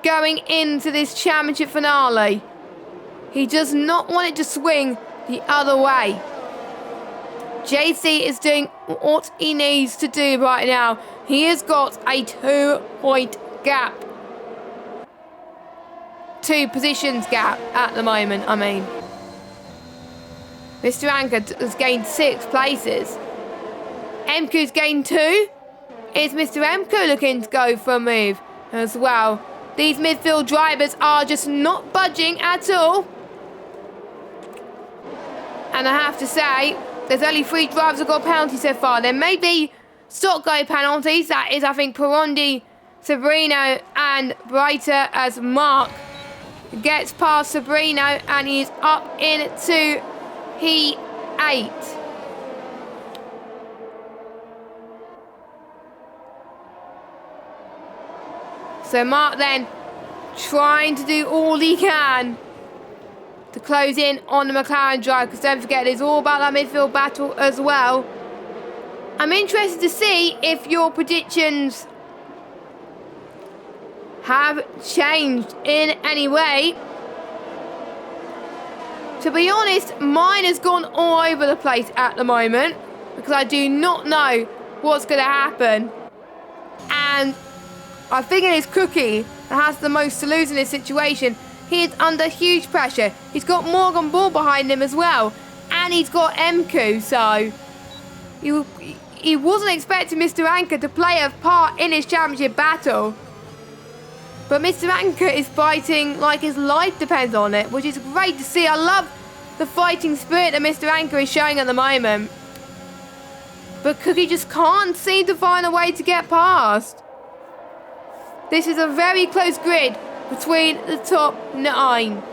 going into this championship finale. He does not want it to swing the other way. JC is doing what he needs to do right now. He has got a 2-point gap. 2 positions gap at the moment, I mean. Mr. Anchor has gained 6 places. Mku's gained 2. Is Mr. Mku looking to go for a move as well? These midfield drivers are just not budging at all. And I have to say, there's only 3 drivers who got a penalty so far. There may be stock go penalties. That is, I think, Perondi, Sabrino and Brighter as Mark gets past Sabrino and he's up into P8. So Mark then trying to do all he can to close in on the McLaren drive, because don't forget it's all about that midfield battle as well. I'm interested to see if your predictions have changed in any way. To be honest, mine has gone all over the place at the moment because I do not know what's going to happen. And I think it is Cookie that has the most to lose in this situation. He is under huge pressure. He's got Morgan Ball behind him as well. And he's got Mku, so he wasn't expecting Mr. Anchor to play a part in his championship battle. But Mr. Anchor is fighting like his life depends on it, which is great to see. I love the fighting spirit that Mr. Anchor is showing at the moment. But Cookie just can't seem to find a way to get past. This is a very close grid between the top 9.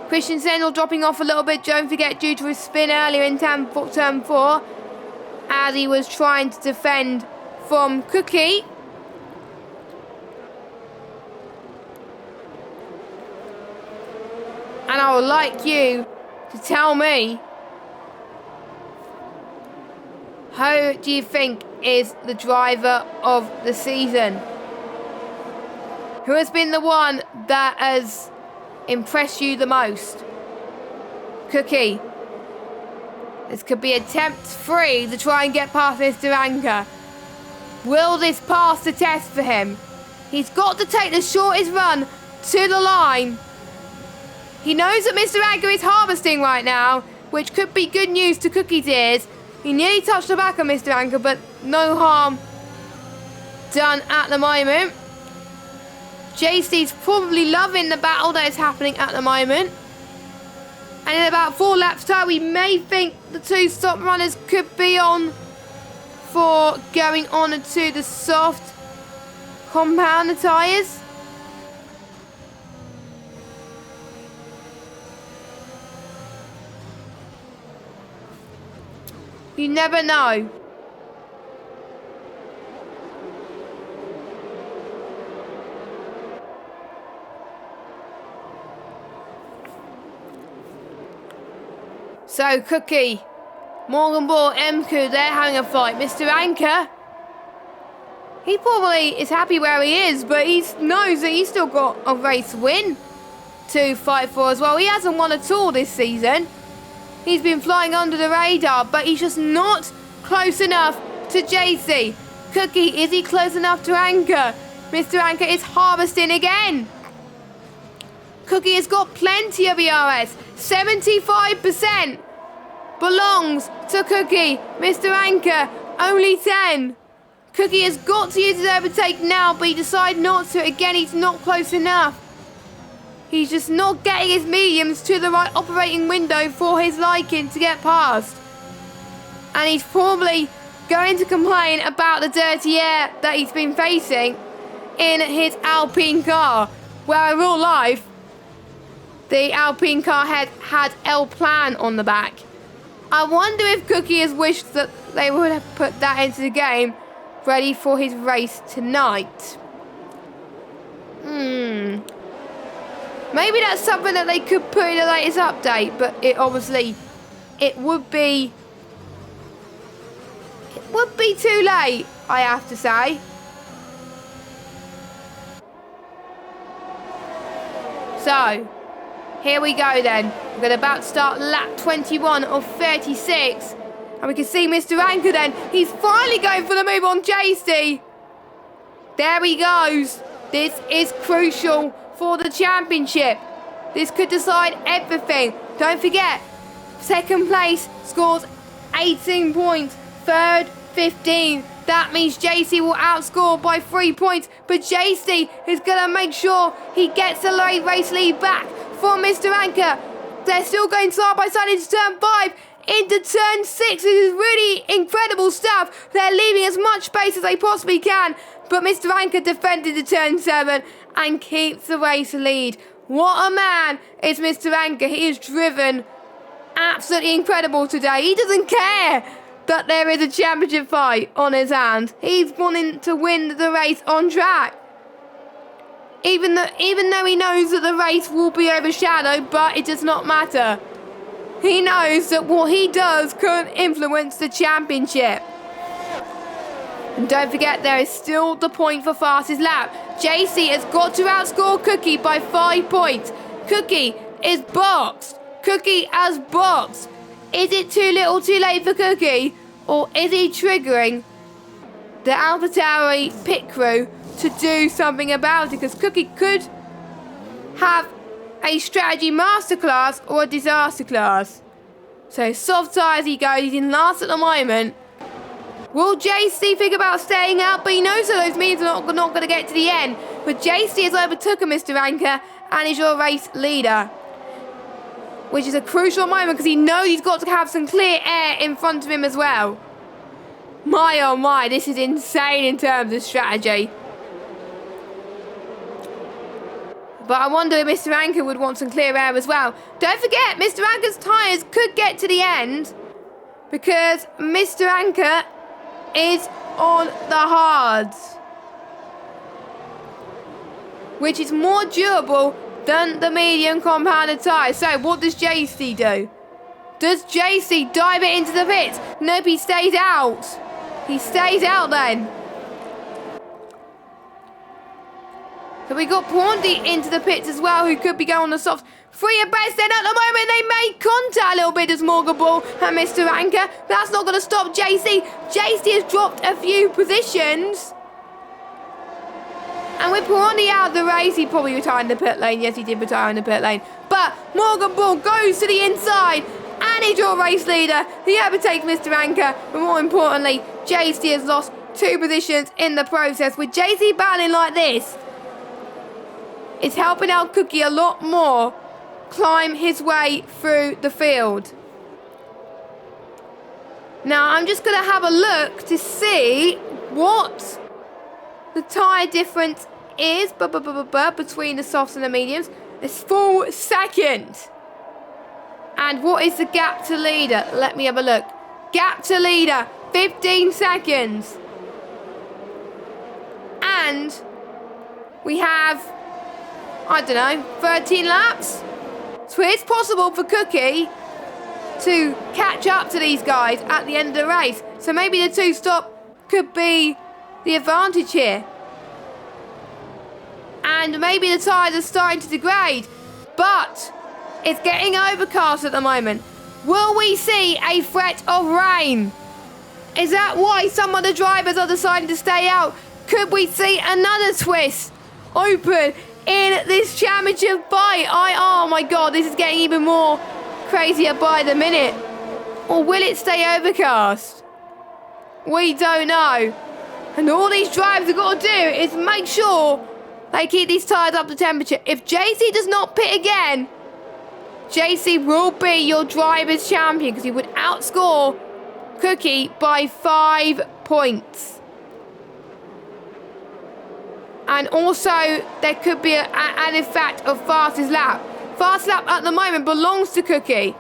Christian Sendel dropping off a little bit, don't forget, due to his spin earlier in turn 4, as he was trying to defend from Cookie. And I would like you to tell me, who do you think is the driver of the season? Who has been the one that has impressed you the most? Cookie. This could be attempt 3 to try and get past Mr. Anchor. Will this pass the test for him? He's got to take the shortest run to the line. He knows that Mr. Anchor is harvesting right now, which could be good news to Cookie's ears. He nearly touched the back of Mr. Anchor, but no harm done at the moment. JC's probably loving the battle that is happening at the moment. And in about 4 laps time, we may think the 2 stop runners could be on for going on to the soft compounder tyres. You never know. So Cookie, Morgan Ball, Mku, they're having a fight. Mr. Anchor, he probably is happy where he is, but he knows that he's still got a race win to fight for as well. He hasn't won at all this season. He's been flying under the radar, but he's just not close enough to JC. Cookie, is he close enough to Anchor? Mr. Anchor is harvesting again. Cookie has got plenty of ERS. 75% belongs to Cookie. Mr. Anchor, only 10. Cookie has got to use his overtake now, but he decided not to. Again, he's not close enough. He's just not getting his mediums to the right operating window for his liking to get past. And he's probably going to complain about the dirty air that he's been facing in his Alpine car, where in real life, the Alpine car had L Plan on the back. I wonder if Cookie has wished that they would have put that into the game, ready for his race tonight. Maybe that's something that they could put in the latest update, but it would be too late, I have to say. So, here we go then. We're going to about to start lap 21 of 36. And we can see Mr. Anchor then. He's finally going for the move on JC. There he goes. This is crucial for the championship. This could decide everything. Don't forget, second place scores 18 points. Third, 15. That means JC will outscore by 3 points. But JC is going to make sure he gets the race lead back from Mr. Anchor. They're still going side by side into turn 5. Into turn 6. This is really incredible stuff. They're leaving as much space as they possibly can. But Mr. Anchor defended the turn 7 and keeps the race lead. What a man is Mr. Anchor. He is driven absolutely incredible today. He doesn't care that there is a championship fight on his hands. He's wanting to win the race on track. Even though he knows that the race will be overshadowed, but it does not matter. He knows that what he does could influence the championship. And don't forget, there is still the point for fastest lap. JC has got to outscore Cookie by 5 points. Cookie is boxed. Cookie has boxed. Is it too little too late for Cookie? Or is he triggering the AlphaTauri pit crew to do something about it? Because Cookie could have a strategy masterclass or a disaster class. So soft tyres he goes. He's in last at the moment. Will JC think about staying out? But he knows that those mediums are not going to get to the end. But JC has overtaken Mr. Anchor and is your race leader. Which is a crucial moment because he knows he's got to have some clear air in front of him as well. My oh my, this is insane in terms of strategy. But I wonder if Mr. Anchor would want some clear air as well. Don't forget, Mr. Anchor's tyres could get to the end because Mr. Anchor is on the hards, which is more durable than the medium compounded tyre. So what does JC do? Does JC dive it into the pits? Nope, he stays out. He stays out then. So we got Pondy into the pits as well, who could be going on the softs. Free and best then at the moment. They made contact a little bit as Morgan Ball and Mr. Anchor. That's not going to stop JC. JC has dropped a few positions. And with Pondy out of the race, he probably retired in the pit lane. Yes, he did retire in the pit lane. But Morgan Ball goes to the inside and he's your race leader. He overtakes Mr. Anchor. But more importantly, JC has lost 2 positions in the process. With JC battling like this, it's helping out Cookie a lot more climb his way through the field. Now, I'm just going to have a look to see what the tyre difference is between the softs and the mediums. It's 4 seconds. And what is the gap to leader? Let me have a look. Gap to leader, 15 seconds. And we have, I don't know, 13 laps? So it's possible for Cookie to catch up to these guys at the end of the race. So maybe the 2-stop could be the advantage here. And maybe the tyres are starting to degrade. But it's getting overcast at the moment. Will we see a threat of rain? Is that why some of the drivers are deciding to stay out? Could we see another twist open in this championship fight? Oh my god, this is getting even more crazier by the minute. Or will it stay overcast? We don't know. And all these drivers have got to do is make sure they keep these tyres up to temperature. If JC does not pit again, JC will be your driver's champion because he would outscore Cookie by 5 points. And also, there could be an added fact of fastest lap. Fastest lap at the moment belongs to Cookie.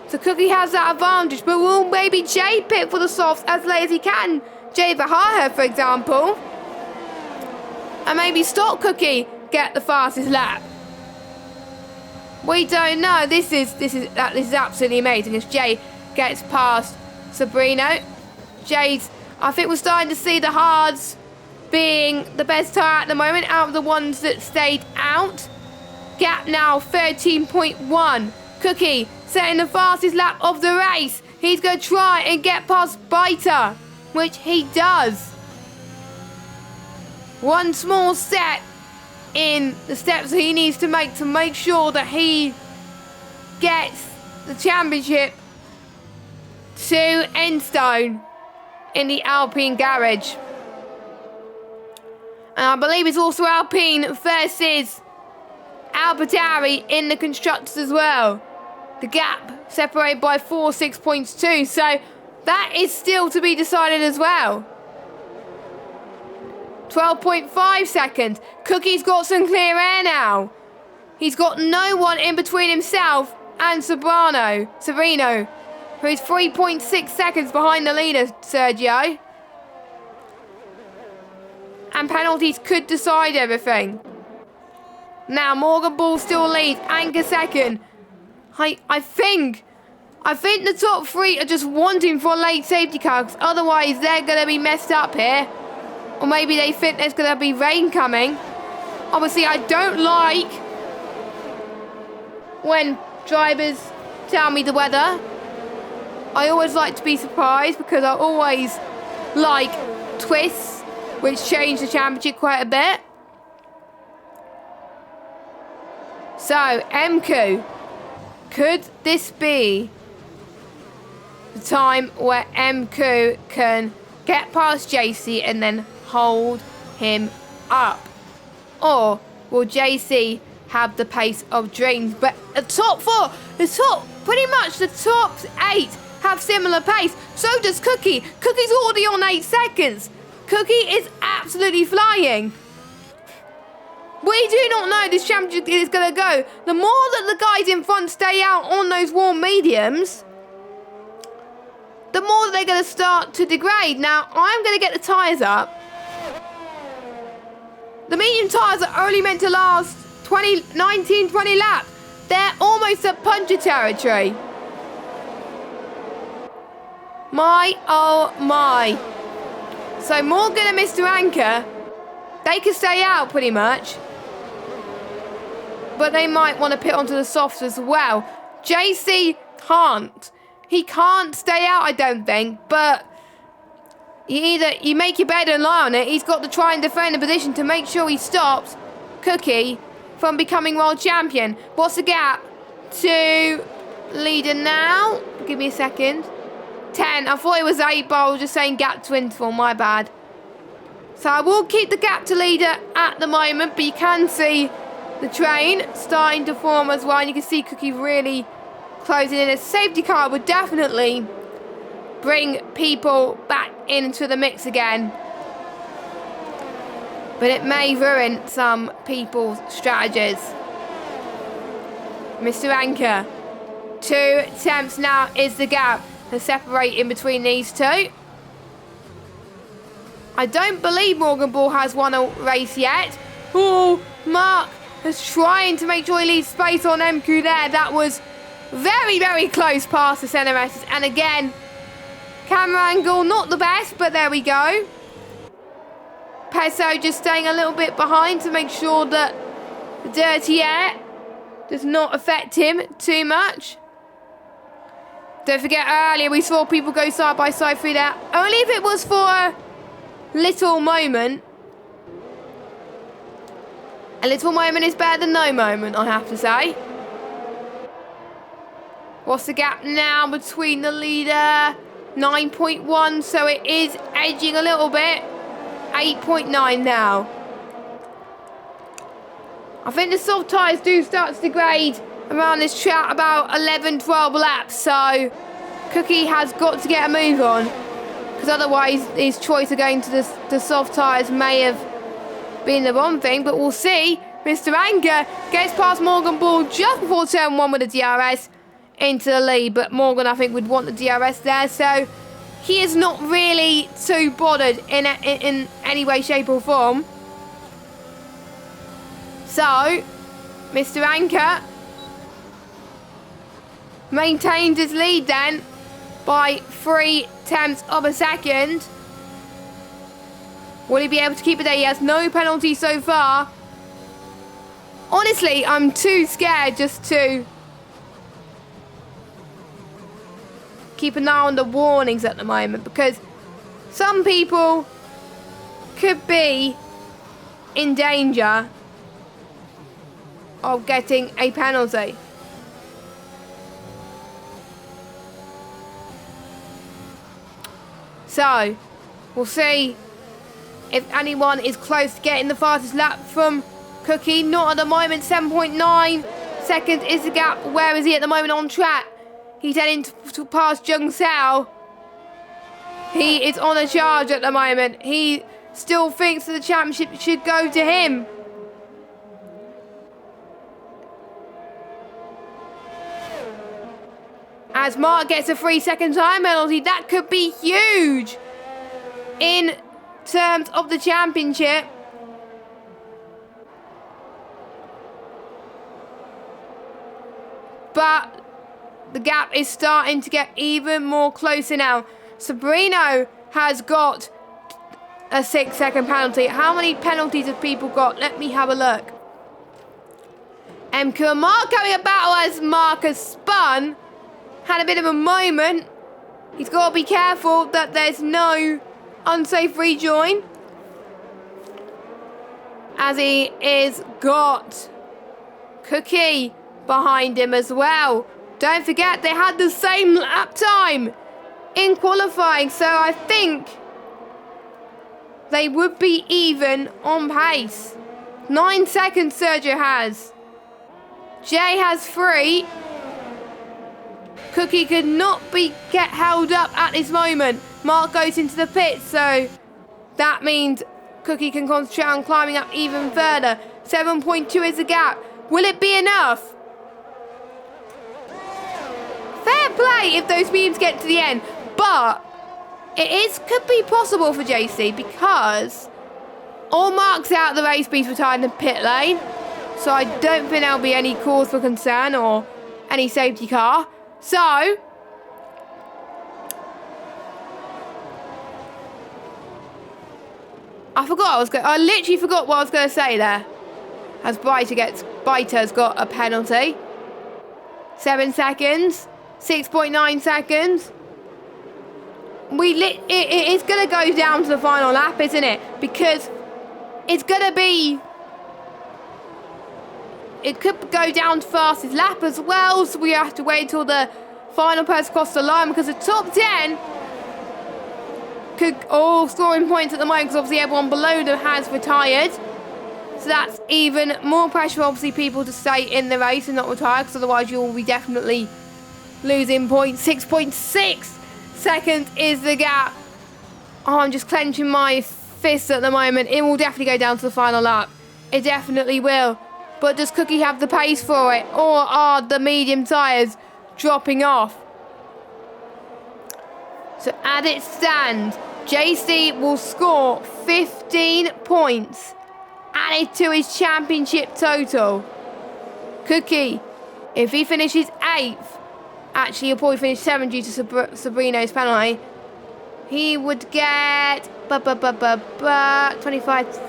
So Cookie has that advantage. But will maybe Jay pit for the softs as late as he can? Jay Vahaha, for example. And maybe stop Cookie get the fastest lap. We don't know. This is absolutely amazing. As Jay gets past Sabrino. Jay's, I think we're starting to see the hards being the best tyre at the moment out of the ones that stayed out. Gap now 13.1. Cookie setting the fastest lap of the race. He's going to try and get past Biter, which he does. One small step in the steps that he needs to make sure that he gets the championship to Enstone in the Alpine garage. And I believe it's also Alpine versus AlphaTauri in the constructors as well. The gap separated by 4.6 points too, so that is still to be decided as well. 12.5 seconds. Cookie's got some clear air now. He's got no one in between himself and Sereno, who's 3.6 seconds behind the leader, Sergio. And penalties could decide everything. Now Morgan Ball still leads. Anchor second. I think the top three are just wanting for a late safety car, because otherwise they're going to be messed up here. Or maybe they think there's going to be rain coming. Obviously, I don't like when drivers tell me the weather. I always like to be surprised, because I always like twists, which change the championship quite a bit. So, MQ, could this be the time where MQ can get past JC and then hold him up? Or will JC have the pace of dreams? But the top four, pretty much the top 8 have similar pace. So does Cookie. Cookie's already on 8 seconds. Cookie is absolutely flying. We do not know this championship is going to go. The more that the guys in front stay out on those warm mediums, the more that they're going to start to degrade. Now, I'm going to get the tyres up. The medium tyres are only meant to last 19, 20 laps. They're almost at puncture territory. My, oh my. So Morgan and Mr. Anchor, they can stay out pretty much. But they might want to pit onto the softs as well. JC can't. He can't stay out, I don't think. But you make your bed and lie on it. He's got to try and defend the position to make sure he stops Cookie from becoming world champion. What's the gap to leader now? Give me a second. 10. I thought it was 8, but I was just saying gap to interval. My bad. So I will keep the gap to leader at the moment, but you can see the train starting to form as well. And you can see Cookie really closing in. A safety car would definitely bring people back into the mix again. But it may ruin some people's strategies. Mr. Anchor. 2 attempts now is the gap to separate in between these two. I don't believe Morgan Ball has won a race yet. Oh, Mark is trying to make sure he leaves space on MQ there. That was very, very close past the centre messes. And again, camera angle, not the best, but there we go. Peso just staying a little bit behind to make sure that the dirty air does not affect him too much. Don't forget, earlier we saw people go side by side through there. Only if it was for a little moment. A little moment is better than no moment, I have to say. What's the gap now between the leader? 9.1, so it is edging a little bit. 8.9 now. I think the soft tyres do start to degrade around this track about 11, 12 laps, so Cookie has got to get a move on, because otherwise his choice of going to the soft tyres may have been the wrong thing, but we'll see. Mr. Anchor gets past Morgan Ball just before turn 1 with the DRS into the lead, but Morgan, I think, would want the DRS there, so he is not really too bothered in any way, shape or form. So, Mr. Anchor maintains his lead then by 0.3 of a second. Will he be able to keep it there? He has no penalty so far. Honestly, I'm too scared just to keep an eye on the warnings at the moment, because some people could be in danger of getting a penalty. So, we'll see if anyone is close to getting the fastest lap from Cookie. Not at the moment. 7.9 seconds is the gap. Where is he at the moment on track? He's heading to past Jung Sao. He is on a charge at the moment. He still thinks that the championship should go to him. As Mark gets a 3-second time penalty, that could be huge in terms of the championship. But the gap is starting to get even more closer now. Sabrino has got a 6-second penalty. How many penalties have people got? Let me have a look. MQ and Mark having a battle as Mark has spun. Had a bit of a moment. He's got to be careful that there's no unsafe rejoin, as he is got Cookie behind him as well. Don't forget they had the same lap time in qualifying, so I think they would be even on pace. 9 seconds Sergio has. Jay has 3. Cookie could not get held up at this moment. Mark goes into the pit, so that means Cookie can concentrate on climbing up even further. 7.2 is the gap. Will it be enough? Fair play if those beams get to the end, but could be possible for JC, because all Mark's out of the race, he's retired in the pit lane, so I don't think there'll be any cause for concern or any safety car. So, I literally forgot what I was going to say there. As Biter's got a penalty. 7 seconds. 6.9 seconds. It's going to go down to the final lap, isn't it? Because it's going to be... It could go down to fastest lap as well, so we have to wait until the final person across the line, because the top 10 could all scoring points at the moment, because obviously everyone below them has retired. So that's even more pressure, obviously, people to stay in the race and not retire, because otherwise you'll be definitely losing points. 6.6 seconds is the gap. Oh, I'm just clenching my fists at the moment. It will definitely go down to the final lap. It definitely will. But does Cookie have the pace for it? Or are the medium tyres dropping off? So as it stands, JC will score 15 points added to his championship total. Cookie, if he finishes 8th, actually he'll probably finish 7th due to Sabrino's penalty, he would get 25...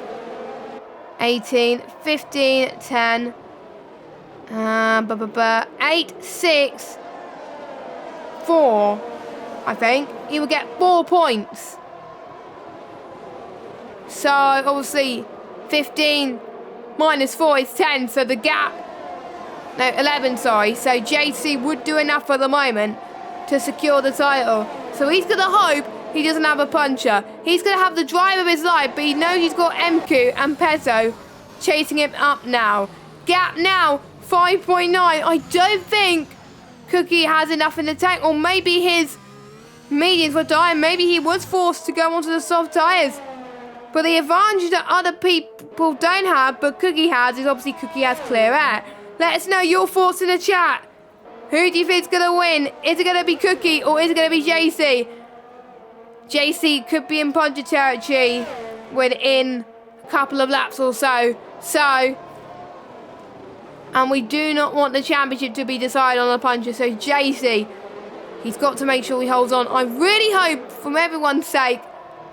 18, 15, 10, 8, 6, 4, I think. He will get 4 points. So, obviously, 15 minus 4 is 10, so the gap... No, 11, sorry. So, JC would do enough at the moment to secure the title. So, he's going to hope he doesn't have a puncher. He's going to have the drive of his life, but he knows he's got MQ and Pezzo chasing him up now. Gap now, 5.9. I don't think Cookie has enough in the tank, or maybe his mediums were dying. Maybe he was forced to go onto the soft tyres. But the advantage that other people don't have, but Cookie has, is obviously Cookie has clear air. Let us know your thoughts in the chat. Who do you think is going to win? Is it going to be Cookie, or is it going to be JC? JC could be in puncher territory within a couple of laps or so. And we do not want the championship to be decided on a puncher. So JC, he's got to make sure he holds on. I really hope, from everyone's sake,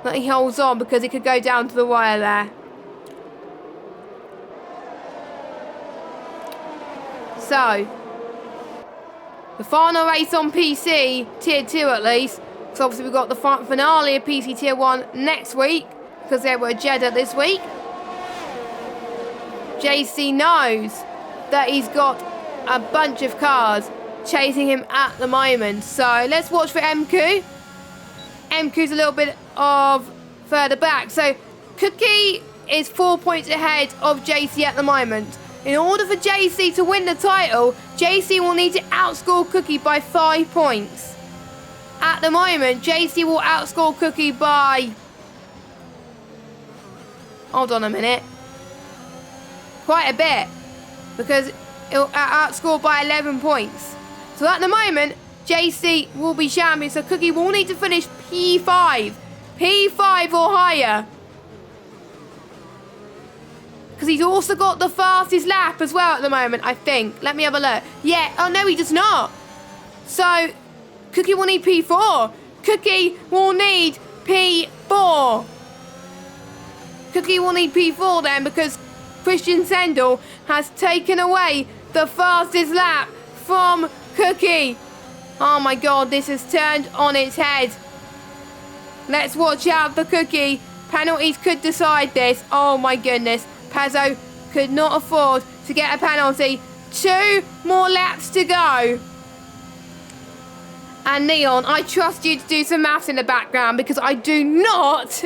that he holds on, because it could go down to the wire there. So, the final race on PC, Tier 2 at least. So obviously we've got the finale of PC Tier 1 next week, because they were Jeddah this week. JC knows that he's got a bunch of cars chasing him at the moment. So let's watch for MQ. MQ's a little bit of further back. So Cookie is 4 points ahead of JC at the moment. In order for JC to win the title, JC will need to outscore Cookie by 5 points. At the moment, JC will outscore Cookie by... Hold on a minute. Quite a bit. Because it'll outscore by 11 points. So at the moment, JC will be champion. So Cookie will need to finish P5. P5 or higher. Because he's also got the fastest lap as well at the moment, I think. Let me have a look. Yeah. Oh, no, he does not. So, Cookie will need P4. Cookie will need P4. Cookie will need P4 then, because Christian Sendel has taken away the fastest lap from Cookie. Oh my god, this has turned on its head. Let's watch out for Cookie. Penalties could decide this. Oh my goodness. Pezzo could not afford to get a penalty. 2 more laps to go. And Neon, I trust you to do some maths in the background, because I do not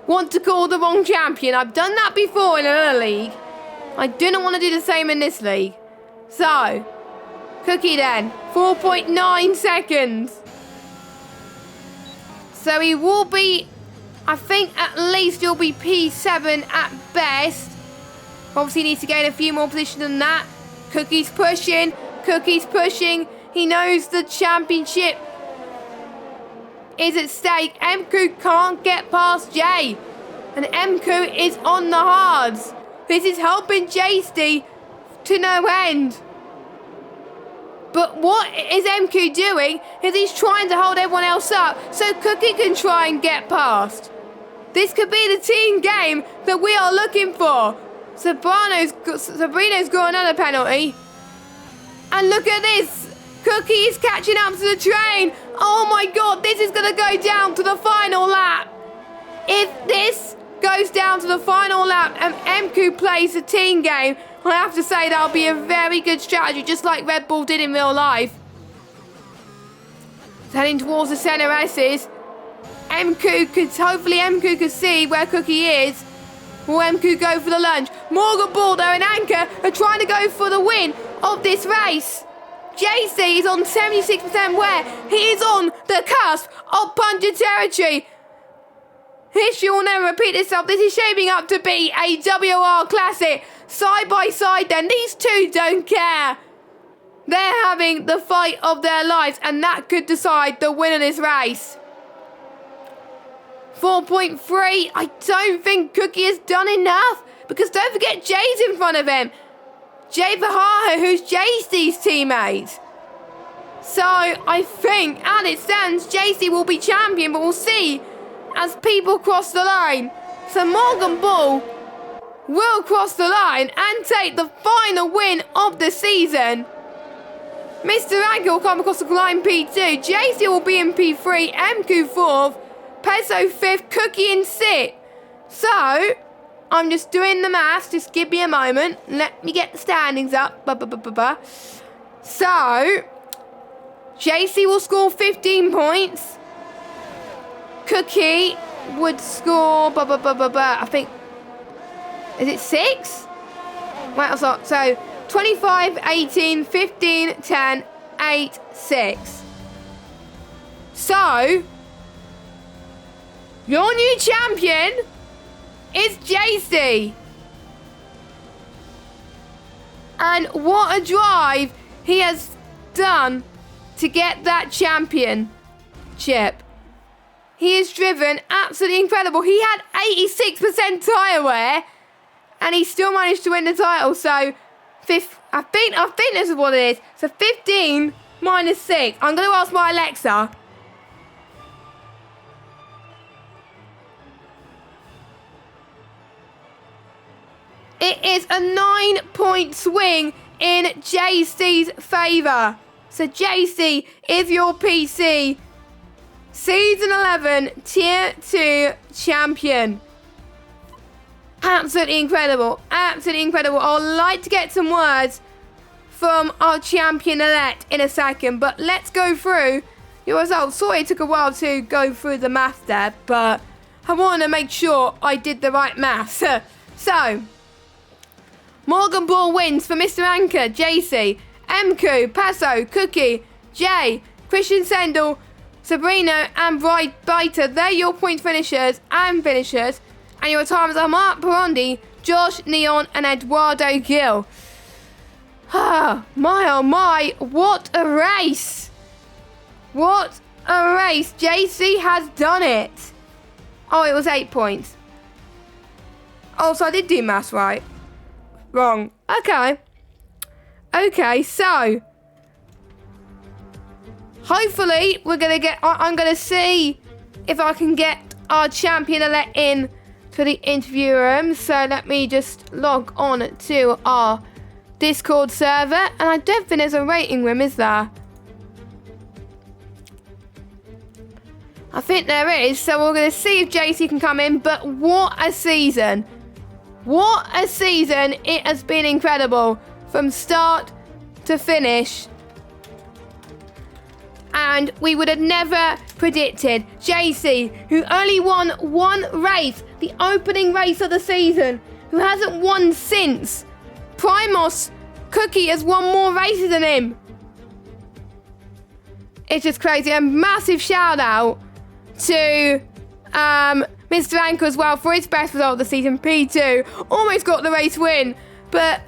want to call the wrong champion. I've done that before in another league. I do not want to do the same in this league. So, Cookie then, 4.9 seconds. So he will be, I think at least he'll be P7 at best. Obviously he needs to gain a few more positions than that. Cookie's pushing. Cookie's pushing. He knows the championship is at stake. MQ can't get past Jay. And MQ is on the hards. This is helping JC to no end. But what is MQ doing is he's trying to hold everyone else up so Cookie can try and get past. This could be the team game that we are looking for. Sabrina's got another penalty. And look at this. Cookie is catching up to the train. Oh my god, this is going to go down to the final lap. If this goes down to the final lap and MQ plays the team game, I have to say that'll be a very good strategy, just like Red Bull did in real life. Heading towards the center S's. Hopefully MQ could see where Cookie is. Will MQ go for the lunge? Morgan Baldo and Anchor are trying to go for the win of this race. JC is on 76% where he is on the cusp of puncher territory. History will never repeat itself. This is shaping up to be a WR classic. Side by side then. These two don't care. They're having the fight of their lives, and that could decide the winner of this race. 4.3. I don't think Cookie has done enough, because don't forget Jay's in front of him. Jay Vahaha, who's JC's teammate. So I think, as it stands, JC will be champion, but we'll see as people cross the line. So Morgan Bull will cross the line and take the final win of the season. Mr. Anchor will come across the line P2. JC will be in P3, MQ 4th, Pezzo 5th, Cookie in 6th. So, I'm just doing the maths. Just give me a moment. Let me get the standings up. So, JC will score 15 points. Cookie would score, I think, is it 6? Wait, so 25, 18, 15, 10, 8, 6. So, your new champion is JC. And what a drive he has done to get that championship. He has driven absolutely incredible. He had 86% tyre wear, and he still managed to win the title. So, I think this is what it is. So 15 minus 6. I'm going to ask my Alexa. It is a 9-point swing in JC's favour. So JC, if your PC, Season 11 Tier 2 champion. Absolutely incredible. Absolutely incredible. I'd like to get some words from our champion-elect in a second, but let's go through your results. Sorry it took a while to go through the math there, but I want to make sure I did the right maths. So, Morgan Ball wins for Mr. Anchor, JC, Mku, Paso, Cookie, Jay, Christian Sendel, Sabrina, and Bright Biter. They're your point finishers. And your times are Mark Parondi, Josh, Neon, and Eduardo Gill. Ah, my oh my, what a race! What a race! JC has done it! Oh, it was 8 points. Oh, so I did do maths right. Wrong. Okay. Okay, so hopefully we're gonna get. I'm gonna see if I can get our champion-elect in to the interview room. So let me just log on to our Discord server, and I don't think there's a rating room, is there? I think there is, so we're going to see if JC can come in, but what a season. What a season. It has been incredible from start to finish. And we would have never predicted JC, who only won one race, the opening race of the season, who hasn't won since. Primos Cookie has won more races than him. It's just crazy. A massive shout out to Mr. Anchor as well for his best result of the season, P2. Almost got the race win, but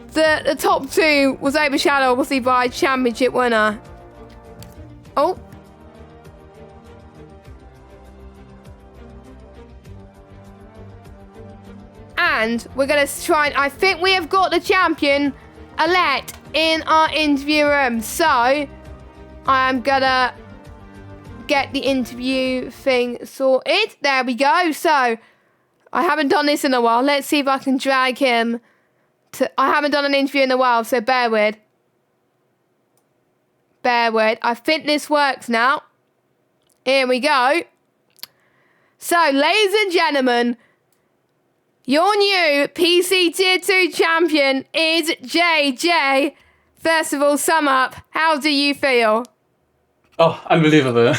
the top two was overshadowed obviously by championship winner. Oh. And we're going to try and... I think we have got the champion-elect in our interview room. So, I am going to get the interview thing sorted. There we go. So, I haven't done this in a while. Let's see if I can drag him to... I haven't done an interview in a while, so bear with. Bear with. I think this works now. Here we go. So, ladies and gentlemen, your new PC Tier 2 champion is JJ. First of all, sum up. How do you feel? Oh, unbelievable.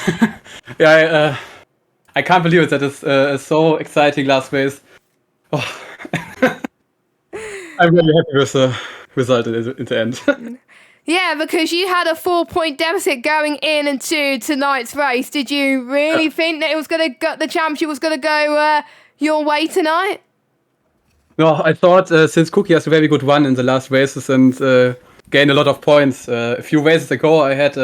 Yeah, I can't believe it. That is so exciting last race. Oh. I'm really happy with the result in the end. Yeah, because you had a 4-point deficit going into tonight's race. Did you really think that it was going to go, the championship was going to go your way tonight? No, I thought since Cookie has a very good run in the last races and gained a lot of points. A few races ago, I had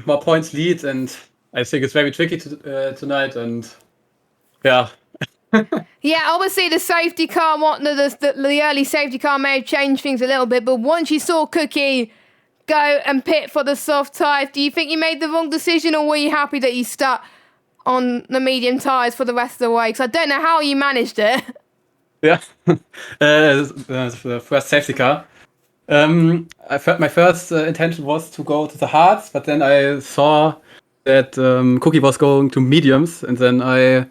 more points lead, and I think it's very tricky tonight. And yeah. Yeah, obviously the safety car, the early safety car may have changed things a little bit, but once you saw Cookie go and pit for the soft tyres, do you think you made the wrong decision, or were you happy that you stuck on the medium tyres for the rest of the way? Because I don't know how you managed it. Yeah, the first safety car. My first intention was to go to the hards, but then I saw that Cookie was going to mediums, and then I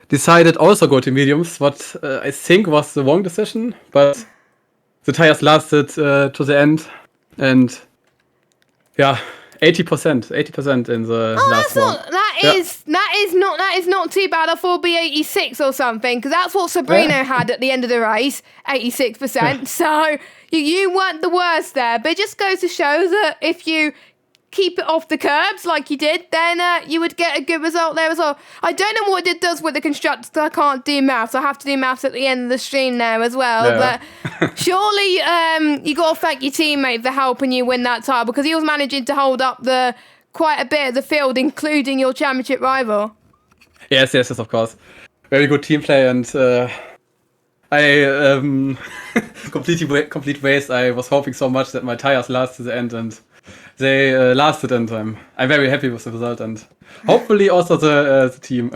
decided also go to mediums, what I think was the wrong decision, but the tires lasted to the end, and yeah, 80% in the last one. That is not too bad. I thought it'd be 86 or something, because that's what Sabrina had at the end of the race, 86%. So you weren't the worst there, but it just goes to show that if you keep it off the curbs like you did, then you would get a good result there as well. I don't know what it does with the constructors. I can't do maths. I have to do maths at the end of the stream there as well. Yeah. But surely you got to thank your teammate for helping you win that title, because he was managing to hold up quite a bit of the field, including your championship rival. Yes, of course. Very good team play, and I complete race. I was hoping so much that my tires last to the end, and they lasted, and I'm very happy with the result, and hopefully also the team.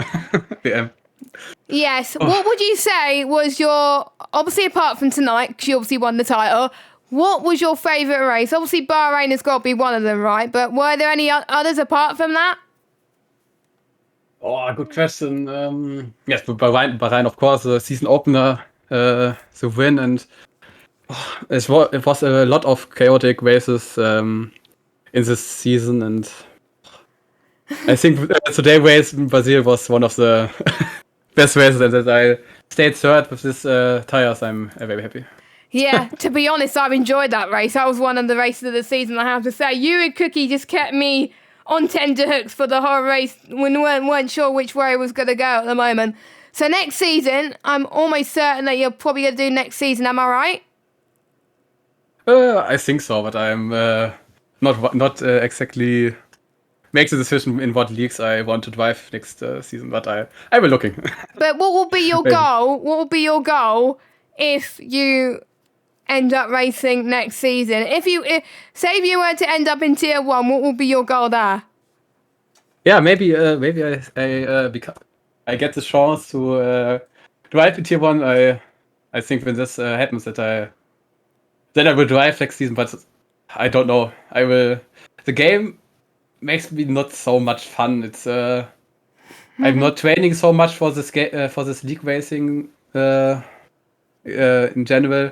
VM. Yes. What would you say was your, obviously apart from tonight, because you obviously won the title, what was your favourite race? Obviously Bahrain has got to be one of them, right? But were there any others apart from that? Oh, good question. Yes, but Bahrain, of course, the season opener, the win, and it was a lot of chaotic races in this season, and I think today's race in Brazil was one of the best races, and that I stayed third with this tires. I'm very happy. Yeah, to be honest, I've enjoyed that race. That was one of the races of the season, I have to say. You and Cookie just kept me on tenterhooks for the whole race when we weren't sure which way it was going to go at the moment. So next season, I'm almost certain that you're probably going to do next season, am I right? I think so, but I'm not exactly make the decision in what leagues I want to drive next season. But I will looking. But what will be your goal? What will be your goal if you end up racing next season? Say if you were to end up in Tier 1, what will be your goal there? Yeah, maybe I get the chance to drive in Tier 1. I think when this happens that I will drive next season, but I don't know. The game makes me not so much fun. It's I'm not training so much for this for this league racing in general.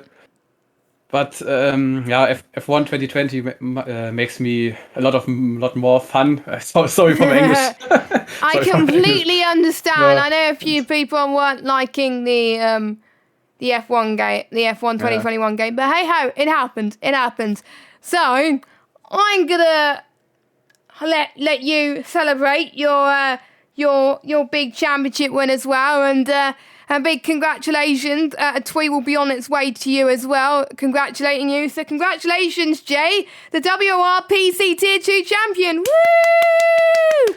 But yeah, F1 2020 makes me a lot more fun. Sorry for my English. I completely understand. No. I know a few people weren't liking the F1 game, the F1 2021 game, but hey ho, it happens. It happens. So I'm gonna let you celebrate your big championship win as well, and a big congratulations. A tweet will be on its way to you as well, congratulating you. So congratulations, Jay, the WR PC Tier 2 champion. Woo!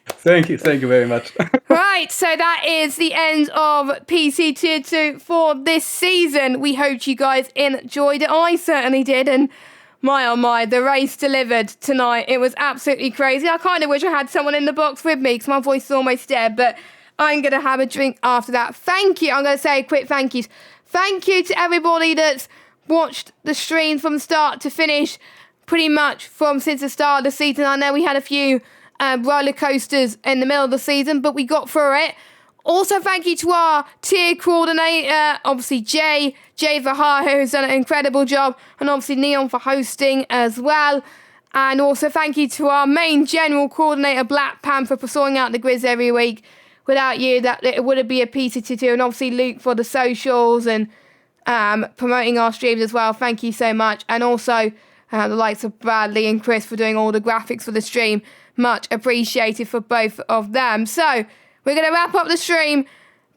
Thank you very much. Right, so that is the end of PC Tier 2 for this season. We hope you guys enjoyed it. I certainly did, and my oh my, the race delivered tonight. It was absolutely crazy. I kind of wish I had someone in the box with me because my voice is almost dead, but I'm going to have a drink after that. Thank you. I'm going to say a quick thank yous. Thank you to everybody that's watched the stream from start to finish, pretty much since the start of the season. I know we had a few roller coasters in the middle of the season, but we got through it. Also, thank you to our tier coordinator, obviously Jay Verhaar, who's done an incredible job, and obviously Neon for hosting as well. And also thank you to our main general coordinator, Black Panther, for sorting out the grids every week. Without you, that it wouldn't be a piece to do. And obviously Luke for the socials and promoting our streams as well. Thank you so much. And also the likes of Bradley and Chris for doing all the graphics for the stream. Much appreciated for both of them. So we're going to wrap up the stream,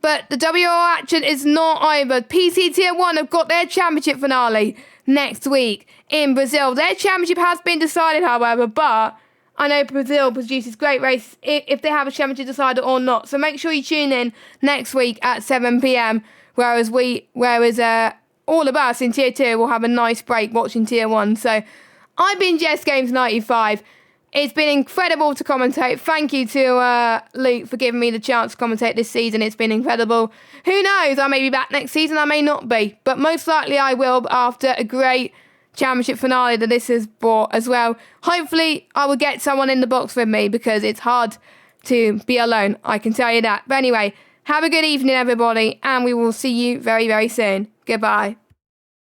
but the WR action is not over. PC Tier 1 have got their championship finale next week in Brazil. Their championship has been decided, however, but I know Brazil produces great races if they have a championship decided or not. So make sure you tune in next week at 7 p.m, whereas all of us in Tier 2 will have a nice break watching Tier 1. So I've been Jess Games 95. It's been incredible to commentate. Thank you to Luke for giving me the chance to commentate this season. It's been incredible. Who knows? I may be back next season. I may not be. But most likely I will after a great championship finale that this has brought as well. Hopefully I will get someone in the box with me because it's hard to be alone. I can tell you that. But anyway, have a good evening, everybody. And we will see you very, very soon. Goodbye.